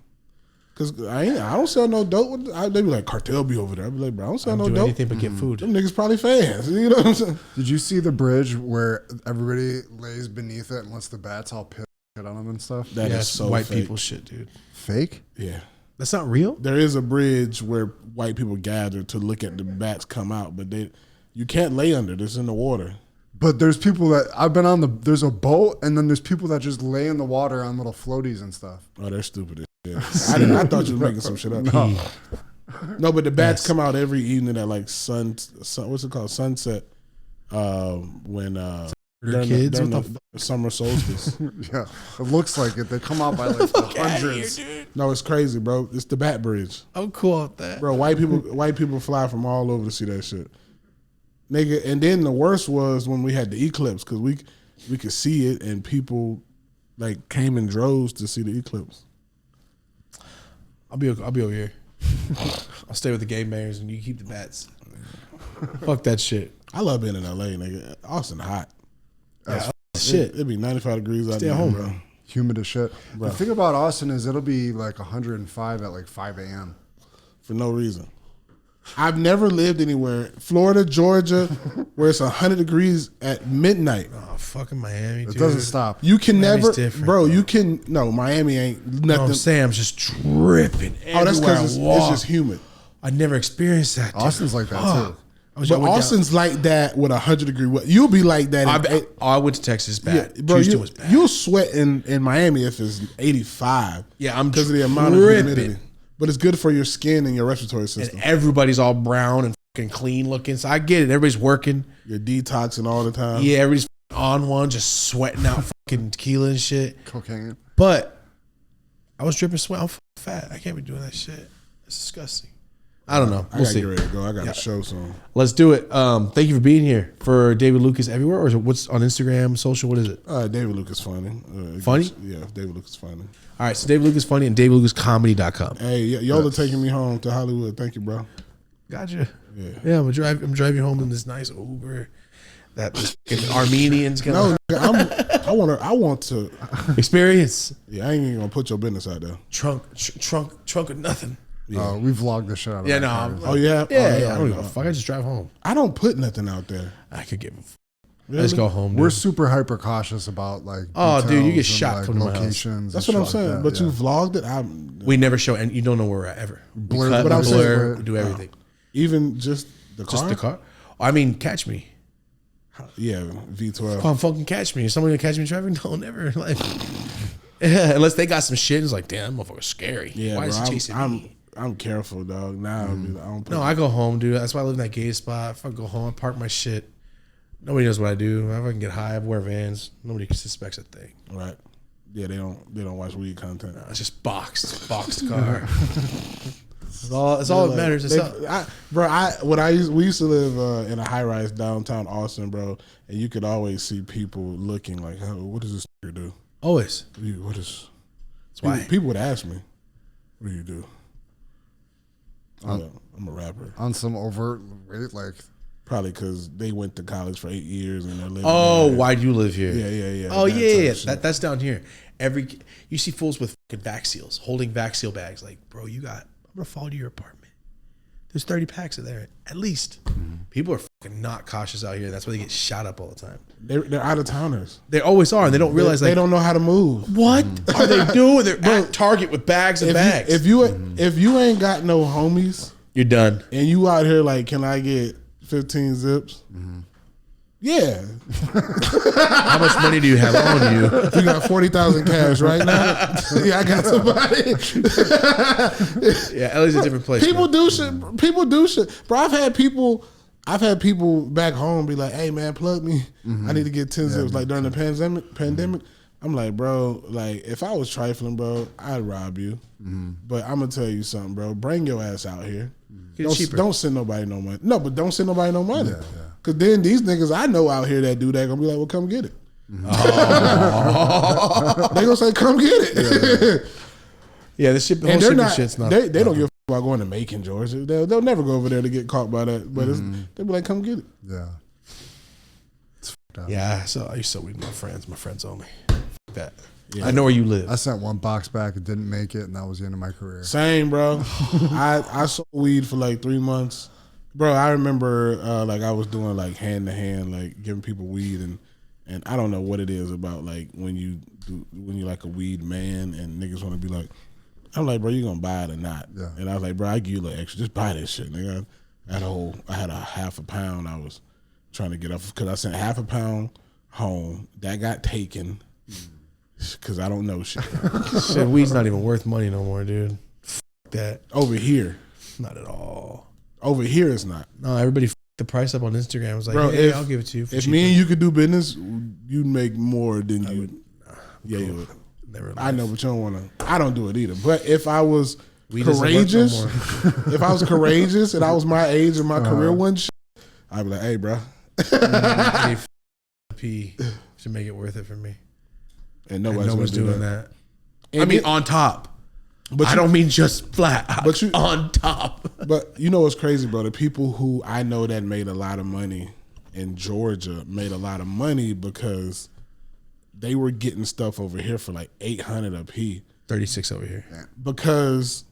Because I don't sell no dope. They be like, cartel be over there. I be like, bro, I don't sell no dope. Anything but get food. Them niggas probably fans. You know what I'm saying? Did you see the bridge where everybody lays beneath it and lets the bats all piss shit on them and stuff? That is so white fake. people shit, dude. Fake? Yeah. That's not real? There is a bridge where white people gather to look at the bats come out, but you can't lay under this in the water. But there's people that I've been on there's a boat and then there's people that just lay in the water on little floaties and stuff. Oh, they're stupid as shit. I thought you were making some shit up. No, but the bats come out every evening at like what's it called? Sunset. When during the summer solstice. Yeah. It looks like it. They come out by like the hundreds. Here, no, it's crazy, bro. It's the Bat Bridge. I'm cool with that. Bro, white people fly from all over to see that shit. Nigga, and then the worst was when we had the eclipse because we could see it and people like came in droves to see the eclipse. I'll be over here. I'll stay with the gay mayors and you keep the bats. Fuck that shit. I love being in LA, nigga. Austin hot. Yeah, shit. It'd be 95 degrees out there. Stay home, bro. Humid as shit. Bro. The thing about Austin is it'll be like 105 at like 5 a.m. For no reason. I've never lived anywhere, Florida, Georgia, where it's 100 degrees at midnight. Oh, fucking Miami, It dude. doesn't stop. You can Miami's never, bro. You can Miami ain't nothing. No, I'm saying I'm just tripping. Oh, that's because it's just humid. I never experienced that. Dude. Austin's like that too. But Austin's like that with 100 degree weather. You'll be like that. I went to Texas. Bad. Yeah, bro, Houston was bad. You'll sweat in Miami if it's 85. Yeah, I'm because of the amount of humidity. But it's good for your skin and your respiratory system. And everybody's all brown and fucking clean looking. So I get it. Everybody's working. You're detoxing all the time. Yeah, everybody's on one, just sweating out fucking tequila and shit. Cocaine. But I was dripping sweat. I'm fat. I can't be doing that shit. It's disgusting. I don't know. I We'll gotta see. get ready to go. I got a show soon. Let's do it. Thank you for being here. For David Lucas everywhere, or is it what's on Instagram, social? What is it? David Lucas Funny. Funny? Yeah, David Lucas Funny. All right, so David Lucas Funny and DavidLucasComedy.com. Hey, y'all are taking me home to Hollywood. Thank you, bro. Gotcha. Yeah. I'm driving home in this nice Uber. That fucking Armenians gonna I want to. experience. Yeah, I ain't even gonna put your business out there. Trunk of nothing. Yeah. We vlogged the shit out of Yeah, that no. car. Oh yeah. Yeah, I don't give a fuck. I just drive home. I don't put nothing out there. I could give a fuck. Really? I just go home. We're Dude. super hyper cautious about like. Oh, dude, you get details and, shot like, coming to my house. locations. That's and what I'm shit like saying. that, But yeah. you vlogged it. We never show, and you don't know where we're at ever. We Blur, cut, but I'm saying- blur, we do everything. Even just the car. Just the car. I mean, catch me. Yeah, V12. Come on, fucking catch me. Is someone gonna catch me driving? No, never. Like, yeah, unless they got some shit. It's like, damn, that motherfucker's scary. Yeah, Why bro, is he chasing me? I'm careful, dog. Now I don't put No, I go home, dude. That's why I live in that gay spot. If I go home, I park my shit. Nobody knows what I do. If I can get high, I wear Vans. Nobody suspects a thing. right. Yeah, they don't watch weed content. It's just boxed car. It's all that matters. We used to live in a high rise downtown Austin, bro, and you could always see people looking like, oh, what does this nigga do? Always. What is? That's why. People would ask me, what do you do? I'm a rapper. On some overt, like. Probably because they went to college for 8 years and they're living. Oh, there. why do you live here? Yeah. Oh, that type yeah. of shit. That's down here. You see fools with fucking vac seals, holding vac seal bags. Like, bro, I'm gonna follow to your apartment. There's 30 packs in there, at least. People are fucking not cautious out here. That's why they get shot up all the time. They're out of towners. They always are, and they don't realize they don't know how to move. What are they doing? They're at Target with bags and bags. If you ain't got no homies, you're done. and you out here like, can I get 15 zips? Yeah. How much money do you have on you? You got 40,000 cash right now. Yeah, I got somebody. Yeah, LA's a different place. People man. do shit. People do shit, bro. I've had people back home be like, "Hey, man, plug me. I need to get 10 zips." Like during the pandemic. I'm like, bro, like if I was trifling, bro, I'd rob you. But I'm gonna tell you something, bro. Bring your ass out here. Get it cheaper. Don't send nobody no money. No, but don't send nobody no money. Cause then these niggas I know out here that do that gonna be like, well, come get it. They gonna say, come get it. Yeah, this shit. And they're not. Shit's not. They don't give a fuck about going to Macon, Georgia. They'll never go over there to get caught by that. But they'll be like, come get it. Yeah. It's fucked up. Yeah, so I used to weed my friends only. Fuck that. Yeah. I know where you live. I sent one box back. It didn't make it, and that was the end of my career. Same, bro. I sold weed for like 3 months. Bro, I remember like I was doing like hand to hand, like giving people weed, and I don't know what it is about like when you like a weed man and niggas want to be like, I'm like, bro, you gonna buy it or not? Yeah. And I was like, bro, I give you like extra, just buy this shit, nigga. I had a half a pound I was trying to get off because I sent half a pound home that got taken because I don't know shit. Shit, weed's not even worth money no more, dude. Fuck that. Over here, Not at all. over here it's not. No, everybody fucked the price up on Instagram. I was like, Bro, hey, if- I'll give it to you. For If cheaper. me and you could do business, you'd make more than you. You would. Never I know, but you don't want to. I don't do it either. But if I was Weed doesn't work courageous, no more. if I was courageous and I was my age and my career wasn't shit, I'd be like, hey, bro. P should make it worth it for me. And And nobody's, nobody's gonna do doing that. that. I mean, on top. But I you- don't mean just flat. But you- on top. But you know what's crazy, bro? The people who I know that made a lot of money in Georgia made a lot of money because they were getting stuff over here for like $800 a piece. 36 over here. Because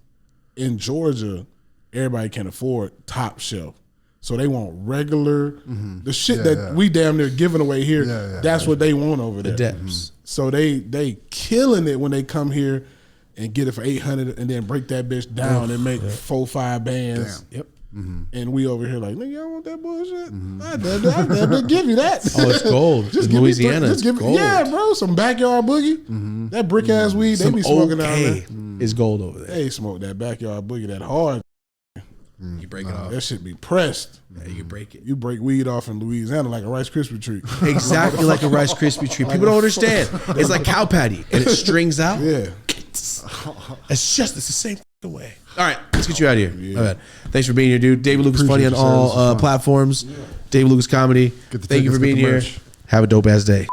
in Georgia, everybody can afford top shelf. So they want regular, the shit that we damn near giving away here. That's what they want over there. The depths. So they killing it when they come here and get it for $800 and then break that bitch down and make 4-5 bands. Yep. and we over here like, nigga, y'all want that bullshit? I damn near give you that. Oh, it's gold. Just in give Louisiana, me, it's gold. yeah, bro, some backyard boogie. That brick ass weed they Some be smoking down OK there. is gold over there. They smoke that backyard boogie that hard. You break it off. That shit be pressed. Yeah, you can break it. You break weed off in Louisiana like a Rice Krispie treat. Exactly like a Rice Krispie treat. People don't understand. It's like cow patty, and it strings out. Yeah. It's the same way. All right, let's get you out of here. My bad. Thanks for being here, dude. David Lucas Funny on all platforms. David Lucas Comedy. Thank you for being here. Have a dope ass day.